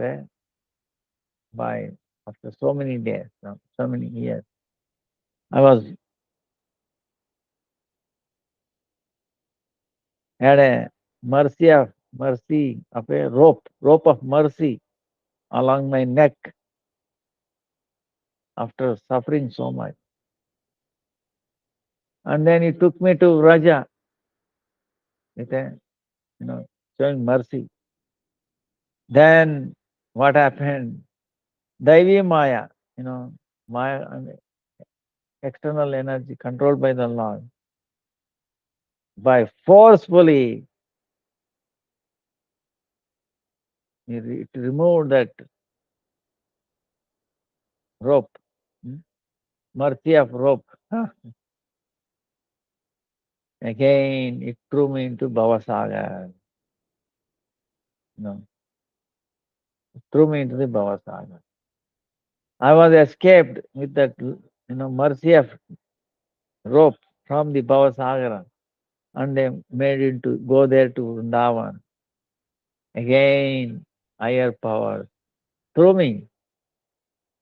Speaker 1: by after so many days, so many years, I had a mercy of a rope of mercy along my neck after suffering so much. And then he took me to Raja with showing mercy. Then what happened? Daivi Maya, Maya, external energy controlled by the Lord, by forcefully it removed that rope, mercy of rope. Again, it threw me into Bhavasagar. Threw me into the Bhavasagar. I was escaped with that, mercy of rope from the Bhavasagara, and they made it to go there to Vrindavan. Again, higher power threw me,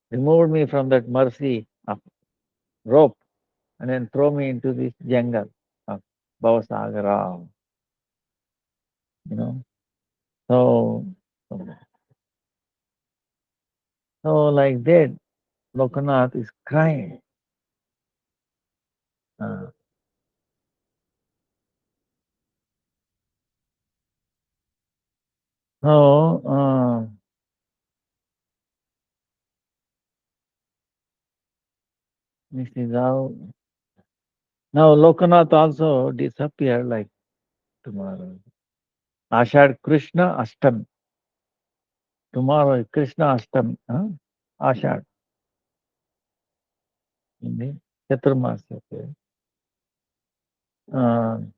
Speaker 1: removed me from that mercy of rope, and then throw me into this jungle of Bhavasagara. So, like that, Lokanath is crying. Uh, so, this is how. Now, Lokanath also disappeared like tomorrow. Ashad Krishna Ashtam. Tomorrow is Krishna Ashtam. Ashad. In the Chaturmasya. And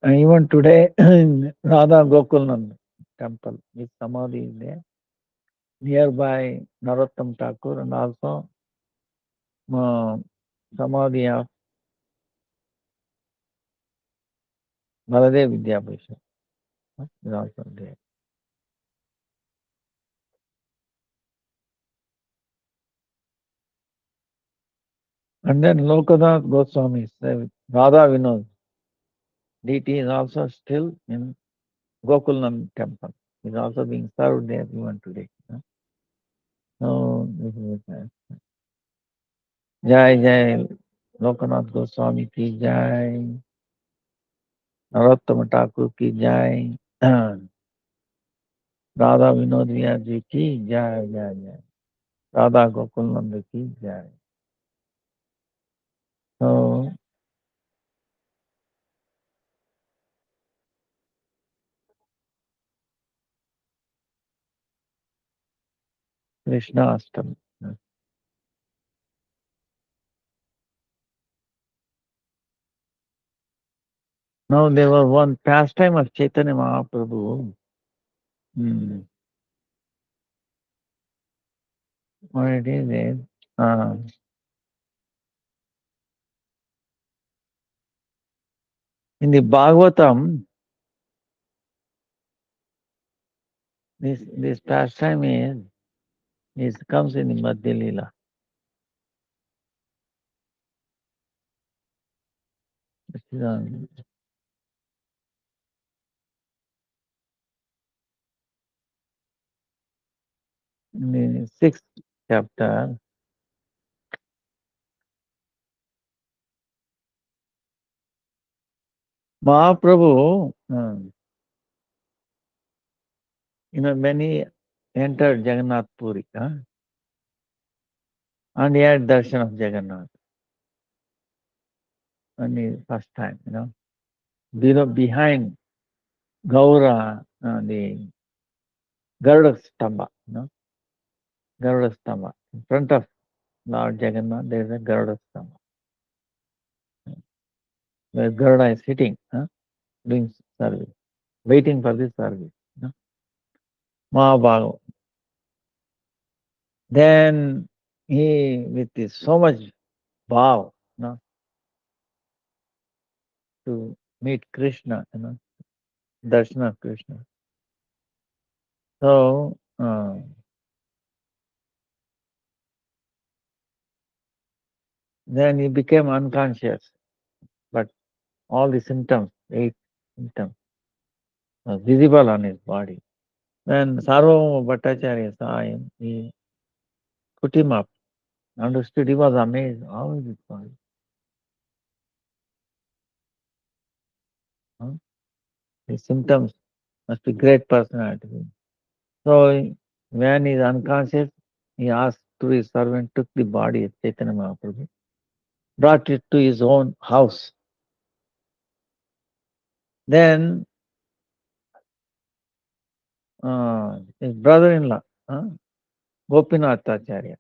Speaker 1: even today, in Radha Gokulnand temple, his samadhi is there. Nearby Narottam Thakur and also samadhi of Baladev Vidyabhushan is also there. And then Lokanath Goswami said, Radha Vinod, deity is also still in Gokulnand temple. Is also being served there even today. So this is it. Jai Jai Lokanath Goswami ki Jai, Narottama Thakur ki Jai, Radha Vinod Vihar ji ki Jai Jai Jai, Radha Gokulnand ki Jai. So Krishna Ashtam. Now there was one pastime of Chaitanya Mahaprabhu. What it is, in the Bhagavatam, this pastime comes in the Madhya Lila. In the 6th chapter, Mahaprabhu, when he entered Jagannath Puri, and he had darshan of Jagannath, and he first time, behind Gaura, the Garuda Stamba, Garuda Stamba. In front of Lord Jagannath, there is a Garuda Stamba, where Garuda is sitting, doing service, waiting for this service. Mahabharata. Then he, with this so much vow, to meet Krishna, darshan of Krishna. So, then he became unconscious, but all the symptoms, 8 symptoms, was visible on his body. When Sarvabhauma Bhattacharya saw him, he put him up, understood, he was amazed. How is it possible? Huh? The symptoms must be great personality. So when he is unconscious, he asked to his servant, took the body of Chaitanya Mahaprabhu, brought it to his own house. Then his brother-in-law, Gopinath Acharya,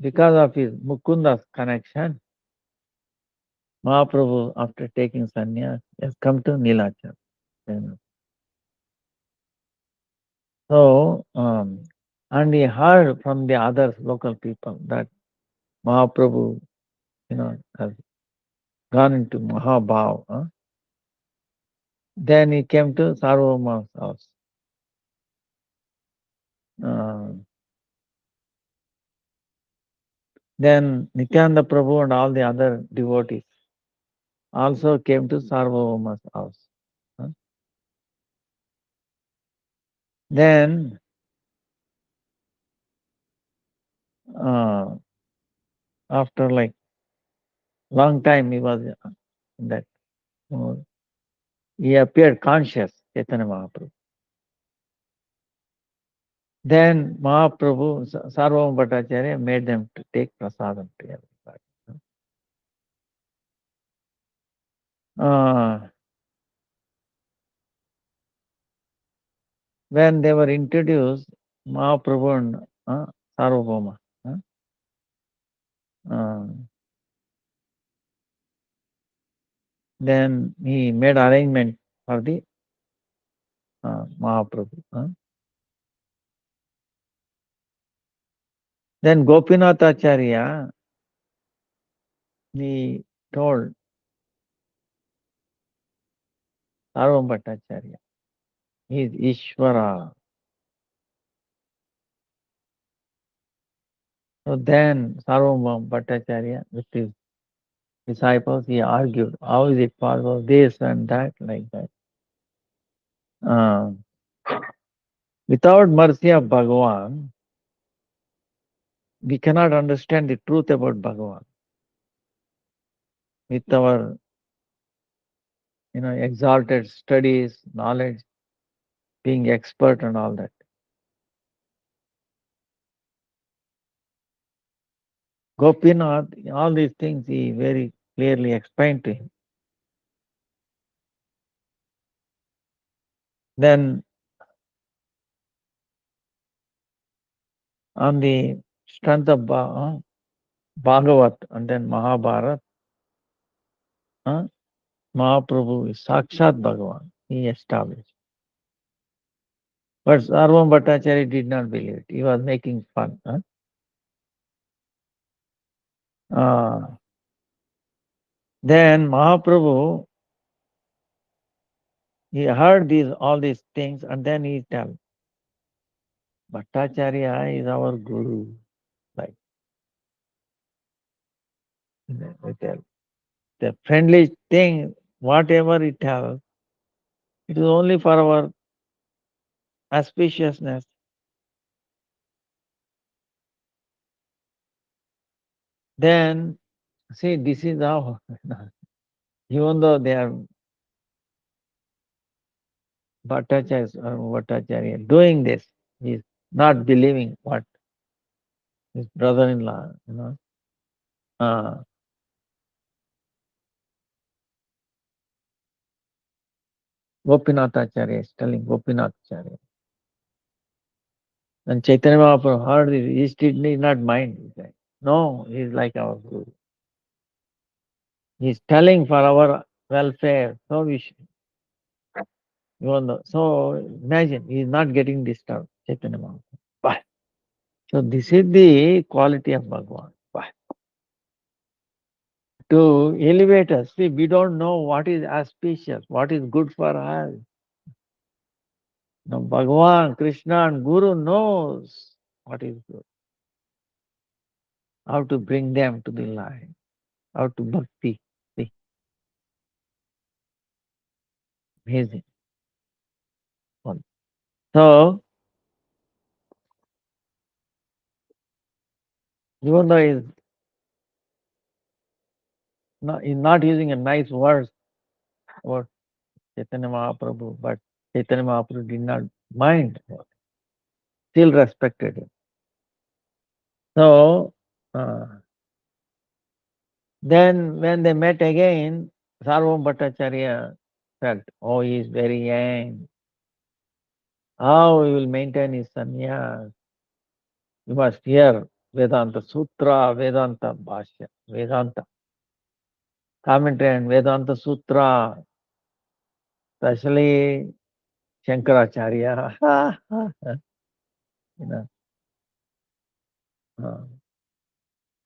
Speaker 1: because of his Mukunda's connection, Mahaprabhu, after taking sannyas, has come to Nilachal. So, and he heard from the other local people that Mahaprabhu, has gone into Mahabhav. Then he came to Sarvabhauma's house. Then Nityananda Prabhu and all the other devotees also came to Sarvabhauma's house. Then, after like long time, he was in that mode. He appeared conscious, Chaitanya Mahaprabhu. Then Mahaprabhu, Sarvabhauma Bhattacharya made them to take prasadam to everybody. When they were introduced, Mahaprabhu and Sarvabhauma, then he made arrangement for the Mahaprabhu. Then Gopinath Acharya, he told Sarvabhauma Bhattacharya, he is Ishvara. So then Sarvabhauma Bhattacharya, with his disciples, he argued, how is it possible, this and that, like that. Without mercy of Bhagavan, we cannot understand the truth about Bhagavan. With our, exalted studies, knowledge, being expert and all that. Gopinath, all these things he very clearly explained to him. Then, on the strength of Bhagavat and then Mahabharata, Mahaprabhu is Sakshat Bhagavan, he established. But Sarvabhauma Bhattacharya did not believe it. He was making fun. Then Mahaprabhu, he heard all these things, and then he tell, Bhattacharya is our guru. Like, they tell. The friendly thing, whatever he tells, it is only for our auspiciousness. Then, see, this is how, even though they are Bhattacharya doing this, he is not believing what his brother-in-law, uh, Gopinathacharya is telling Gopinathacharya. And Chaitanya Mahaprabhu heard this, he did not mind. He said, no, he is like our Guru. He is telling for our welfare, so we should. Even though, so imagine, he is not getting disturbed, Chaitanya Mahaprabhu. Why? So this is the quality of Bhagavan. Why? To elevate us. See, we don't know what is auspicious, what is good for us. Now, Bhagavan, Krishna and Guru knows what is good. How to bring them to the light. How to bhakti. See, amazing. So, even though he's not using a nice words about Chaitanya Mahaprabhu, but Chaitanya Mahaprabhu did not mind, still respected him. So, then when they met again, Sarvam Bhattacharya felt, oh, he is very young. How he will maintain his sannyas? You must hear Vedanta Sutra, Vedanta Bhashya, Vedanta commentary and Vedanta Sutra, especially Shankaracharya. you know,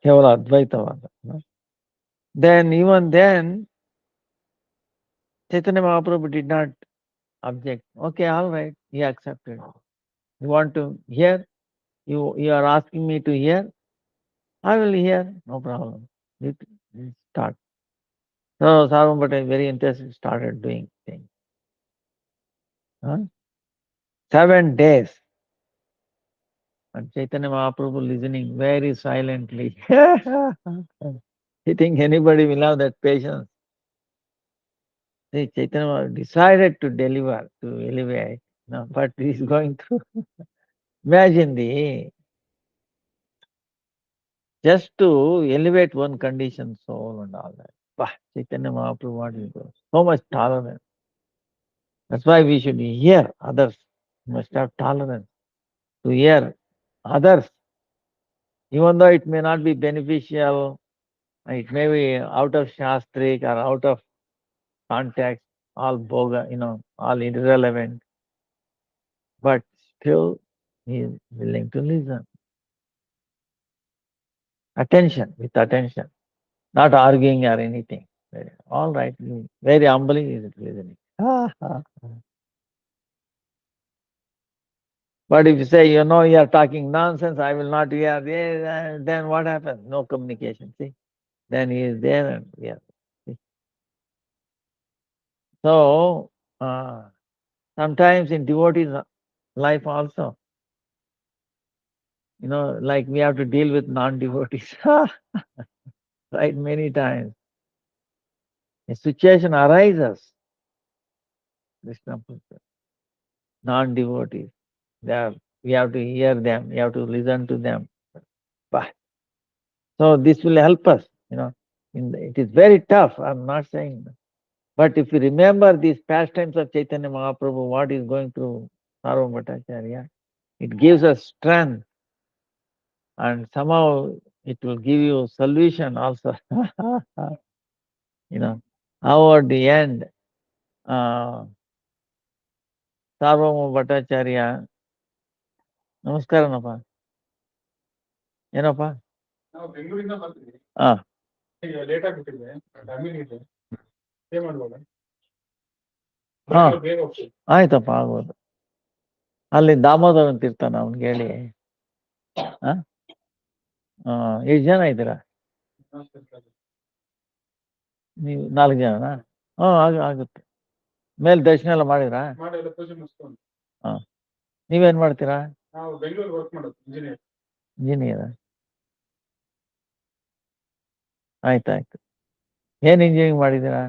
Speaker 1: Kevala Advaitavada. Then, even then, Chaitanya Mahaprabhu did not object. Okay, all right, he accepted. You want to hear? You are asking me to hear? I will hear, no problem. You start. So Sarvam Bhatta very interested, started doing things. 7 days. And Chaitanya Mahaprabhu listening very silently. You think anybody will have that patience? See, Chaitanya Mahaprabhu decided to deliver, to elevate. No, but he is going through. Imagine just to elevate one conditioned soul and all that. Bah, Chaitanya Mahaprabhu, what is this? So much tolerance. That's why we should hear others. We must have tolerance to hear others, even though it may not be beneficial, it may be out of shastric or out of context, all boga, all irrelevant, but still he is willing to listen. Attention, with attention, not arguing or anything. All right, very humbly he is listening. But if you say, you are talking nonsense, I will not hear, then what happens? No communication, see? Then he is there and yeah. See? So, sometimes in devotees' life also, like we have to deal with non-devotees, right? Many times. A situation arises, Krishna Putra, non-devotees. We have to hear them, we have to listen to them. So this will help us, it is very tough, I'm not saying that. But if you remember these pastimes of Chaitanya Mahaprabhu, what is going through Sarvam Bhattacharya, it gives us strength and somehow it will give you solution also. How at the end, Sarvama Bhattacharya, ನಮಸ್ಕಾರನಪ್ಪ ಏನಪ್ಪ ಹಾ ಹಾ ಆಯ್ತಪ್ಪ ಆಗ್ಬೋದು ಅಲ್ಲಿ ದಾಮೋದರ ಅಂತ ಇರ್ತಾನ ಅವ್ನಿಗೆ ಹೇಳಿ ಎಷ್ಟು ಜನ ಇದ್ದೀರಾ ನೀವು 4 ಜನನಾ ಆಗುತ್ತೆ ಮೇಲೆ ದರ್ಶನ ಎಲ್ಲ ಮಾಡಿದ್ರಾ ಹಾ ನೀವೇನ್ ಮಾಡ್ತೀರಾ ಇಂಜಿನಿಯರ್ ಆಯ್ತಾಯ್ತು. ಏನ್ ಇಂಜಿನಿಯರಿಂಗ್ ಮಾಡಿದ್ದೀರಾ?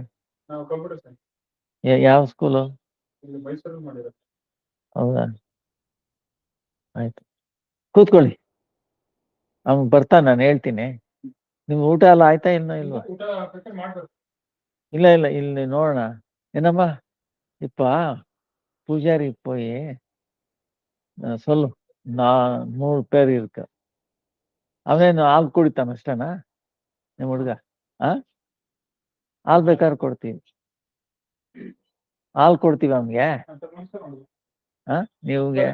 Speaker 3: ನಾವು ಕಂಪ್ಯೂಟರ್ ಸೈನ್ಸ್.
Speaker 1: ಯಾವ ಸ್ಕೂಲು?
Speaker 3: ಇಲ್ಲಿ ಮೈಸೂರಲ್ಲಿ ಮಾಡಿರೋದು.
Speaker 1: ಹೌದಾ? ಆಯ್ತು, ಕೂತ್ಕೊಳ್ಳಿ. ಅವ್ನು ಬರ್ತಾನೆ, ನಾನು ಹೇಳ್ತೀನಿ. ನಿಮ್ ಊಟ ಎಲ್ಲ ಆಯ್ತಾ ಇನ್ನೂ ಇಲ್ವಾ?
Speaker 3: ಊಟ ಪ್ರಿಪೇರ್ ಮಾಡ್ಬೇಕು.
Speaker 1: ಇಲ್ಲ ಇಲ್ಲ, ಇಲ್ಲಿ ನೋಡೋಣ. ಏನಮ್ಮ ಇಪ್ಪ பூஜாரி போய் சொல்லு, நான் 100 பேர் இருக்க. ಅವನೇನು ಹಾಲು ಕುಡಿತಾನ ಅಷ್ಟೇನಾ ನಿಮ್ಮ ಹುಡುಗ? ಹಾಲು ಬೇಕಾದ್ರೆ ಕೊಡ್ತೀವಿ, ಹಾಲು ಕೊಡ್ತೀವಿ ಅವನಿಗೆ. ನೀವ್ಗೆ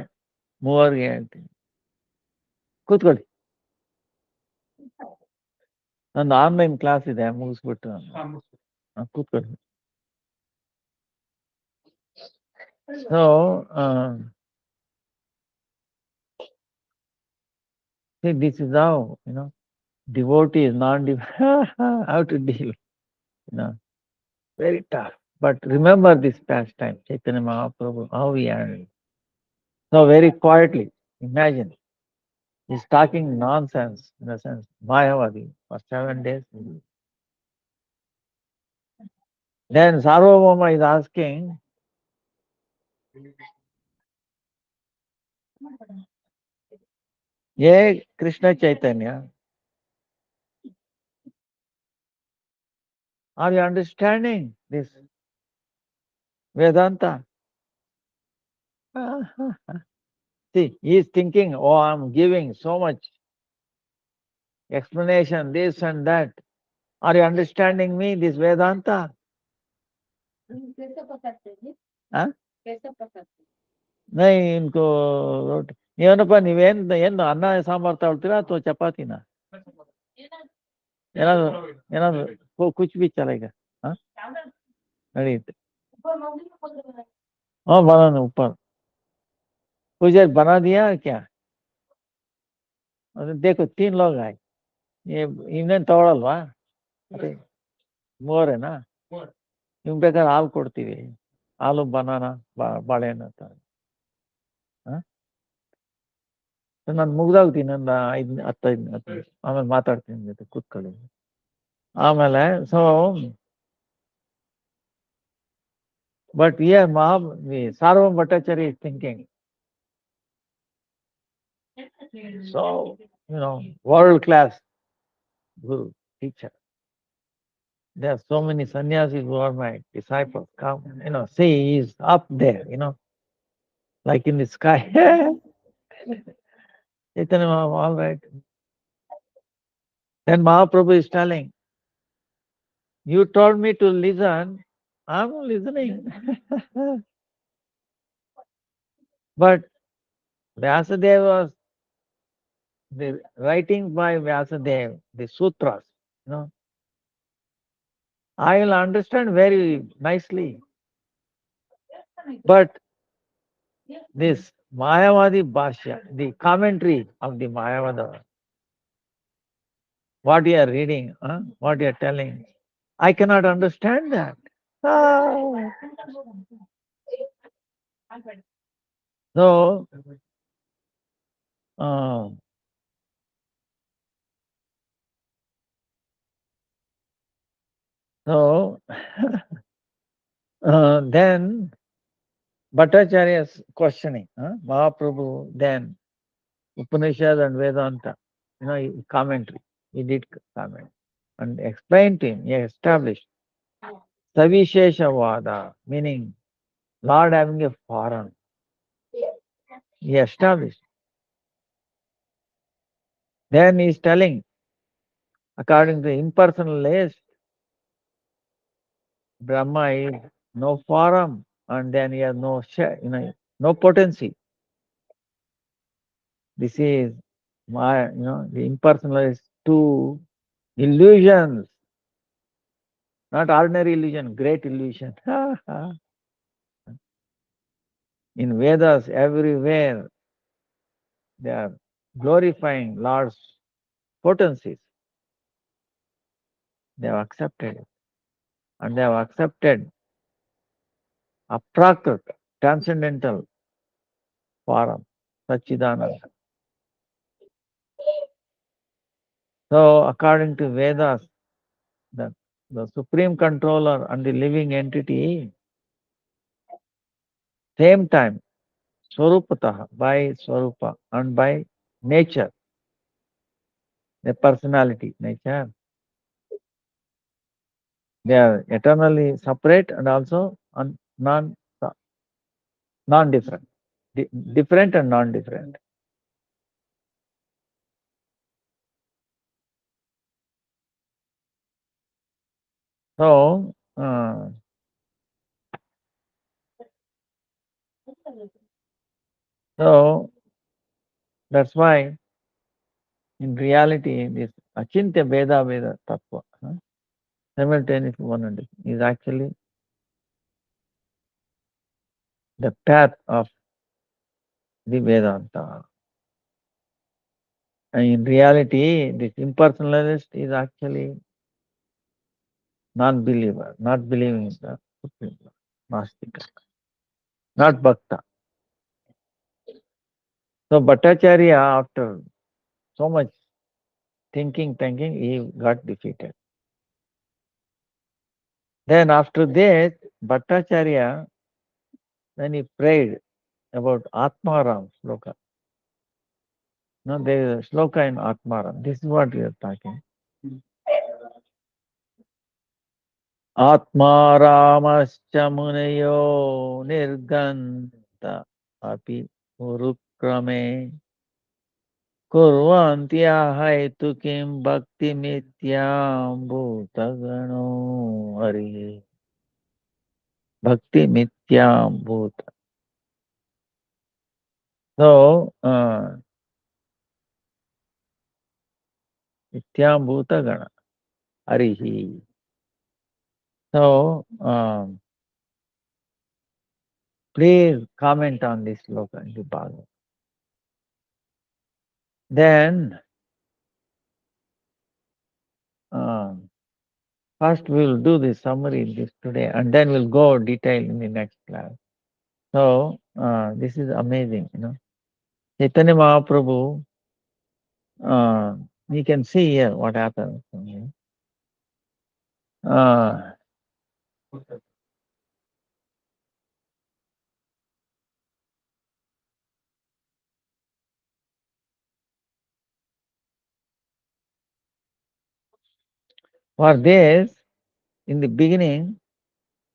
Speaker 1: 3 ಹೇಳ್ತೀನಿ. ಕೂತ್ಕೊಳ್ಳಿ, ನಂದು ಆನ್ಲೈನ್ ಕ್ಲಾಸ್ ಇದೆ, ಮುಗಿಸ್ಬಿಟ್ಟು ಕೂತ್ಕೊಳ್ಳಿ. So this is how, devotee is how to deal, very tough. But remember this pastime, Chaitanya Mahaprabhu, how he handled. So very quietly, imagine, he's talking nonsense, in a sense, Mayavadi, for 7 days. Then Sarvabhauma is asking, hey Krishna Chaitanya, are you understanding this Vedanta? See, he is thinking, oh, I'm giving so much explanation, this and that. Are you understanding me, this Vedanta? नहीं, इनको रोटी. ಏನಪ್ಪ ನೀವೇನು ಅನ್ನ ಸಾಂಬಾರ್ ತಗೊಳ್ತೀರಾ ಅಥವಾ ಚಪಾತಿನ? ಏನಾದ್ರು ಕುಚ್ B ಚಲೇಗ, ನಡೆಯುತ್ತೆ. हाँ बनाना ऊपर, पूजा बना दिया क्या? देखो 3 लोग आए, ये ಇನ್ನೇನು ತಗೊಳಲ್ವಾ? ಅದೇ 3 ನಿಮ್ಗೆ ಬೇಕಾದ್ರೆ ಹಾಲು ಕೊಡ್ತೀವಿ, ಹಾಲು ಬನಾನ ಬಾಳೆಹಣ್ಣು ಅಂತ. ನಾನು ಮುಗ್ದಾಗ್ತೀನಿ, ನನ್ನ 15 ನಿಮಿಷ ಆಮೇಲೆ ಮಾತಾಡ್ತೀನಿ ಜೊತೆ, ಕೂತ್ಕೊಳ್ಳಿ. ಆಮೇಲೆ ಸೊ ಬಟ್ ಹಿಯರ್ ಸಾರ್ವಭೌಮ Bhattacharya is thinking, so world class guru, teacher. There are so many sannyasis who are my disciples. Come, see, he is up there, like in the sky. Chaitanya Mahaprabhu, all right. Then Mahaprabhu is telling, you told me to listen, I'm listening. But Vyasadeva was the writing by Vyasadeva, the sutras, I will understand very nicely. But this Mayavadi Bhashya, the commentary of the Mayavada, what you are reading, what you are telling, I cannot understand that. So, then Bhattacharya's questioning, Mahaprabhu, then Upanishad and Vedanta, commentary, he did comment and explained to him, he established Savisheshavada, meaning Lord having a form. He established. Then he is telling, according to the impersonalist, Brahma is no form, and then he has no potency. This is the impersonalist two illusions, not ordinary illusion, great illusion. In Vedas, everywhere, they are glorifying Lord's potencies. They have accepted it. And they have accepted aprakrit, transcendental form, Sachidananda. So, according to Vedas, the supreme controller and the living entity, same time, Swarupataha, by Swarupa and by nature, the personality, nature, they are eternally separate and also non-different, different and non-different. So, so that's why in reality this Achintya Veda Tattva, simultaneous one is actually the path of the Vedanta. And in reality, this impersonalist is actually non-believer, not believing in the Supreme Lord, Nastika, not Bhakta. So Bhattacharya, after so much thinking, he got defeated. Then after that, Bhattacharya, when he prayed about Atmaram sloka, no, there is a sloka in Atmaram. This is what we are talking. Atmaramascha muneyo nirganta api urukrame kurvantyahaitu kim bhakti mityam bhutagano hari. Bhakti mityam bhuta. So, mityam bhutagana harihi. So, please comment on this sloka in the Bhagavad. Then, first we will do the summary in this today, and then we'll go detail in the next class. So, this is amazing, Chaitanya Mahaprabhu, you can see here what happens. For this, in the beginning,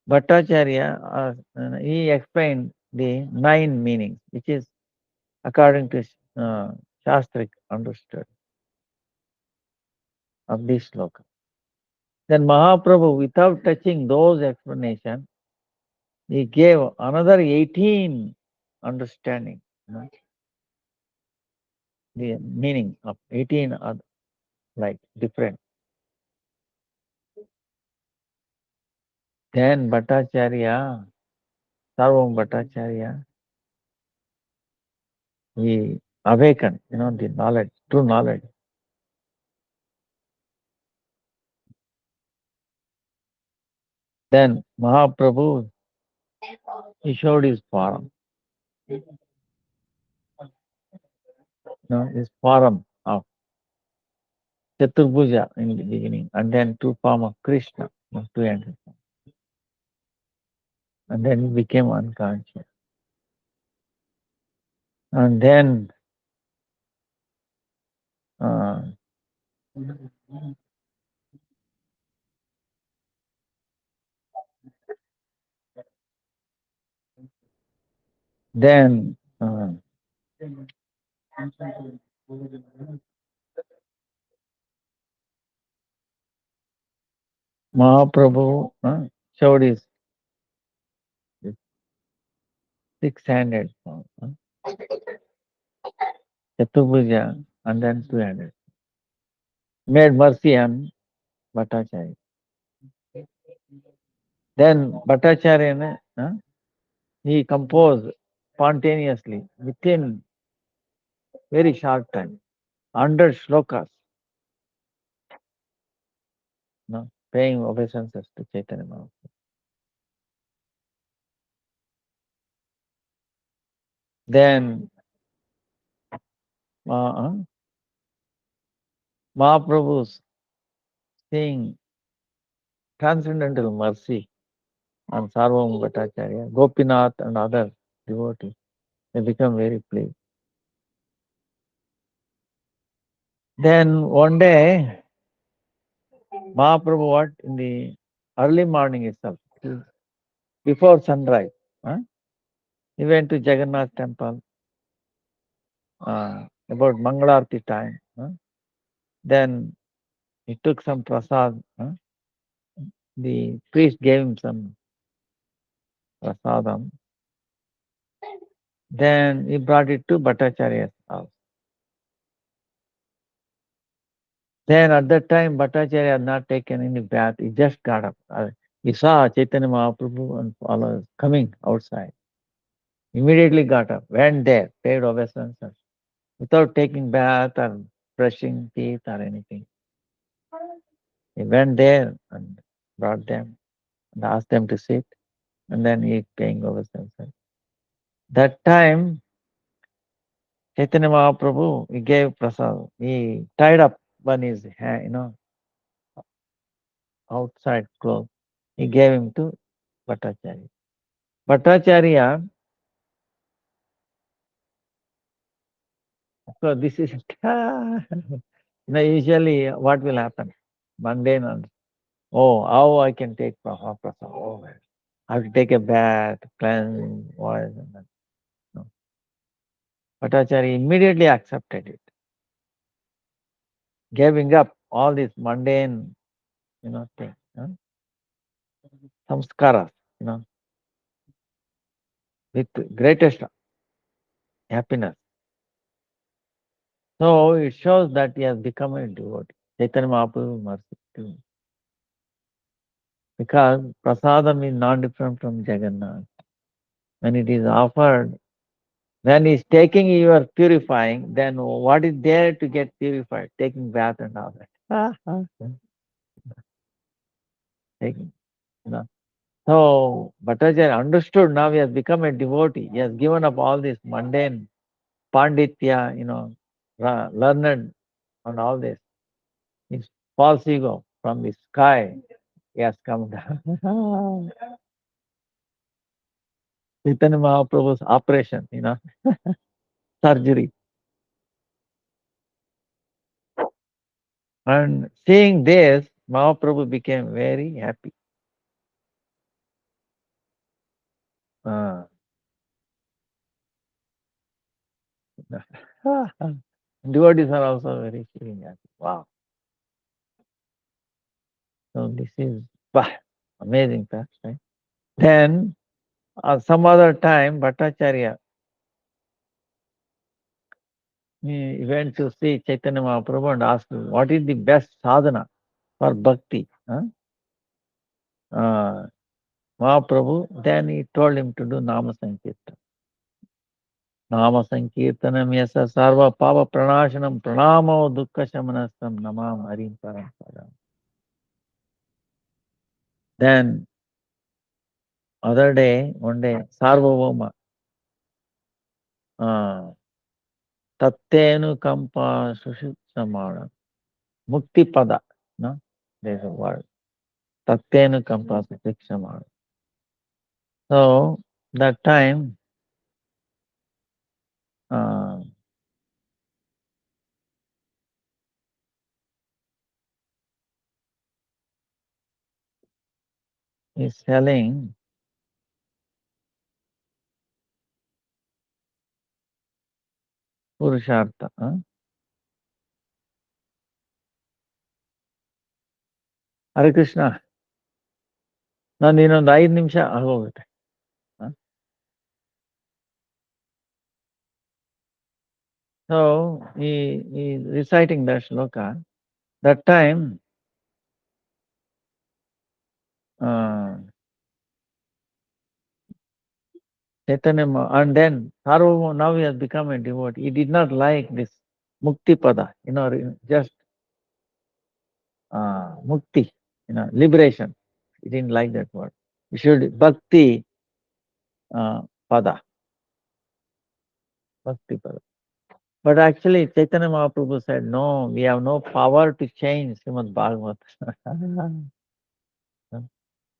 Speaker 1: Bhattacharya, he explained the 9 meanings, which is according to Shastric understood of this sloka. Then Mahaprabhu, without touching those explanations, he gave another 18 understanding, the meaning of 18 are like different. Then Bhattacharya, Sarvam Bhattacharya, he awakened, the knowledge, true knowledge. Then Mahaprabhu, he showed his form, his form of Chaturbhuja in the beginning, and then two form of Krishna, two hands. And then he became unconscious. And then then Mahaprabhu showed his six-handed form, Chaturbhuja, and then two-handed. Made mercy on Bhattacharya. Then Bhattacharya, he composed spontaneously within very short time, 100 shlokas, paying obeisances to Chaitanya Mahaprabhu. Then Mahaprabhu seeing transcendental mercy on Sarvam Bhattacharya, Gopinath and other devotees. They become very pleased. Then one day, Mahaprabhu, what, in the early morning itself, before sunrise, he went to Jagannath temple about Mangalarti time. Then he took some prasad. The priest gave him some prasadam. Then he brought it to Bhattacharya's house. Then at that time, Bhattacharya had not taken any bath. He just got up. He saw Chaitanya Mahaprabhu and followers coming outside. Immediately got up, went there, paid obeisances, without taking bath or brushing teeth or anything. He went there and brought them and asked them to sit, and then he paying obeisances. That time, Chaitanya Mahaprabhu, he gave prasad. He tied up one his hand, outside clothes. He gave him to Bhattacharya. Bhattacharya, so this is, usually what will happen? Mundane and, oh, how I can take prasad? Oh, well, I have to take a bath, cleanse, voice, and that. No. Bhattacharya immediately accepted it, giving up all these mundane, things, samskaras, with greatest happiness. So it shows that he has become a devotee. Chaitanya Mahaprabhu mercy too. Because prasadam is not different from Jagannath. When it is offered, when he's taking, you are purifying, then what is there to get purified? Taking bath and all that. Taking, So Bhattacharya understood now he has become a devotee. He has given up all this mundane panditya, learned and all this. His false ego from the sky, he has come down. Chaitanya Mahaprabhu's operation, surgery. And seeing this, Mahaprabhu became very happy. Devotees are also very feeling happy. Wow. So this is amazing fact, right? Then some other time, Bhattacharya, he went to see Chaitanya Mahaprabhu and asked him, what is the best sadhana for bhakti? Mahaprabhu, then he told him to do Nama Sankirtan. Nama Sankirtanam yasa sarva pava pranashanam pranamo dukkha shamanasam namam harim paramparam. Then one day, Sarvabhauma, Tattenu Kampa Sushitsamara, Mukti Pada, no? There's a word. Tattenu Kampa Sushitsamara. So, that time, he's selling Purushartha. Hare Krishna. ನಾನು ಇನ್ನೊಂದು 5 ನಿಮಿಷ ಆಗೋಗುತ್ತೆ. So he reciting that shloka. That time, Chaitanya, and then Sarvabhauma, now he has become a devotee. He did not like this Mukti Pada, just Mukti, liberation. He didn't like that word. He should Bhakti Pada. Bhakti Pada. But actually, Chaitanya Mahaprabhu said, no, we have no power to change Srimad Bhagavat.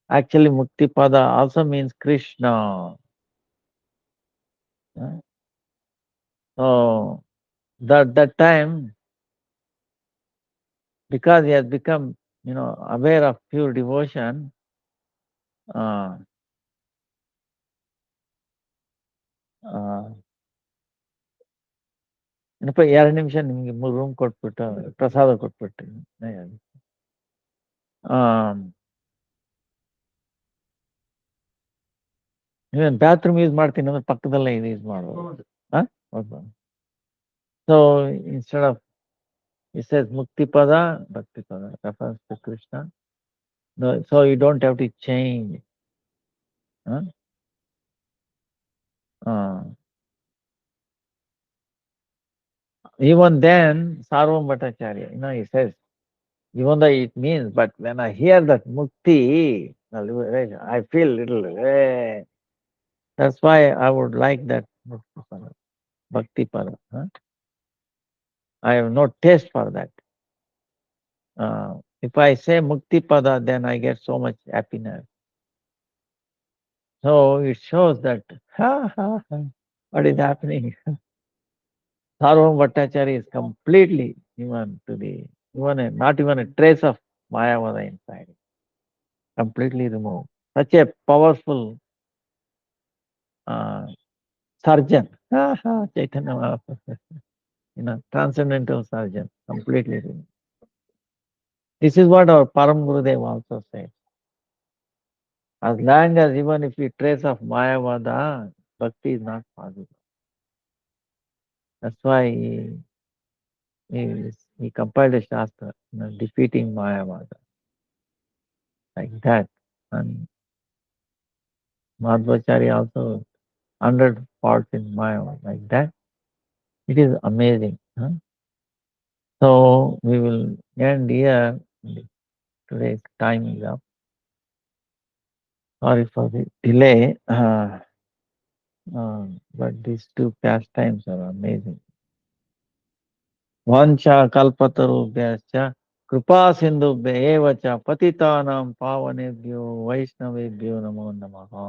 Speaker 1: Actually, Muktipada also means Krishna. So that time, because he has become, aware of pure devotion, ಏನಪ್ಪ 2 ನಿಮಿಷ ನಿಮ್ಗೆ room ಕೊಟ್ಬಿಟ್ಟು ಪ್ರಸಾದ ಕೊಟ್ಬಿಟ್ಟು ನೀವೇನು bathroom use ಮಾಡ್ತೀನಿ ಅಂದ್ರೆ ಪಕ್ಕದಲ್ಲೇ ಇದು ಯೂಸ್ ಮಾಡ್ಬೋದು. So instead of it says Muktipada, Bhakti-Pada refers to Krishna. No, so you don't have to change. Even then, Sarvam Bhattacharya, he says, even though it means, but when I hear that Mukti, I feel little, that's why I would like that Mukti-Pada, Bhakti-Pada. I have no taste for that. If I say Mukti-Pada, then I get so much happiness. So it shows that, what is happening? Sarvam Bhattacharya is completely not even a trace of Mayavada inside. Completely removed. Such a powerful surgeon. Chaitanya Mahaprabhu. Transcendental surgeon. Completely removed. This is what our Param Gurudev also said. As long as even if we trace of Mayavada, bhakti is not possible. That's why he compiled a Shastra, defeating Mayavada. Like that. And Madhvacharya also 100 parts in Mayavada. Like that. It is amazing. So we will end here. Today's time is up. Sorry for the delay. But these two pastimes are amazing. Vancha kalpatarubhyascha kripa sindhubhya eva cha patitanam pavanebhyo vaishnavebhyo namo namaha.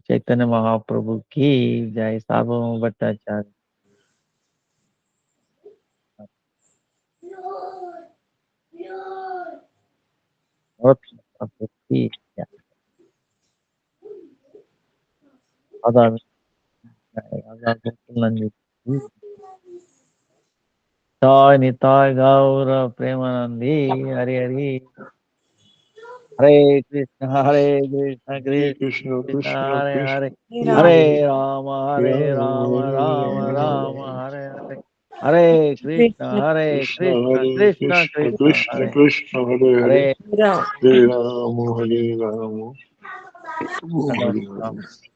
Speaker 1: Chaitanya Mahaprabhu ki jai. Sarvabhauma Bhattacharya. Jai Nitai Gaura Premanandi Hari Hari. Hare Krishna Krishna
Speaker 4: Hare
Speaker 1: Krishna
Speaker 4: Krishna,
Speaker 1: Hare
Speaker 4: Krishna
Speaker 1: Hare.
Speaker 4: Krishna,
Speaker 1: Hare Rama
Speaker 4: Hare
Speaker 1: Rama
Speaker 4: Rama,
Speaker 1: Hare Hare. Hare Krishna
Speaker 4: Krishna
Speaker 1: Krishna
Speaker 4: Hare
Speaker 1: Krishna
Speaker 4: Krishna,
Speaker 1: Krishna
Speaker 4: Krishna
Speaker 1: Hare
Speaker 4: Krishna, Hare Hare,
Speaker 1: Hare.
Speaker 4: Hare Rama, Hare Rama, Rama Hare Hare.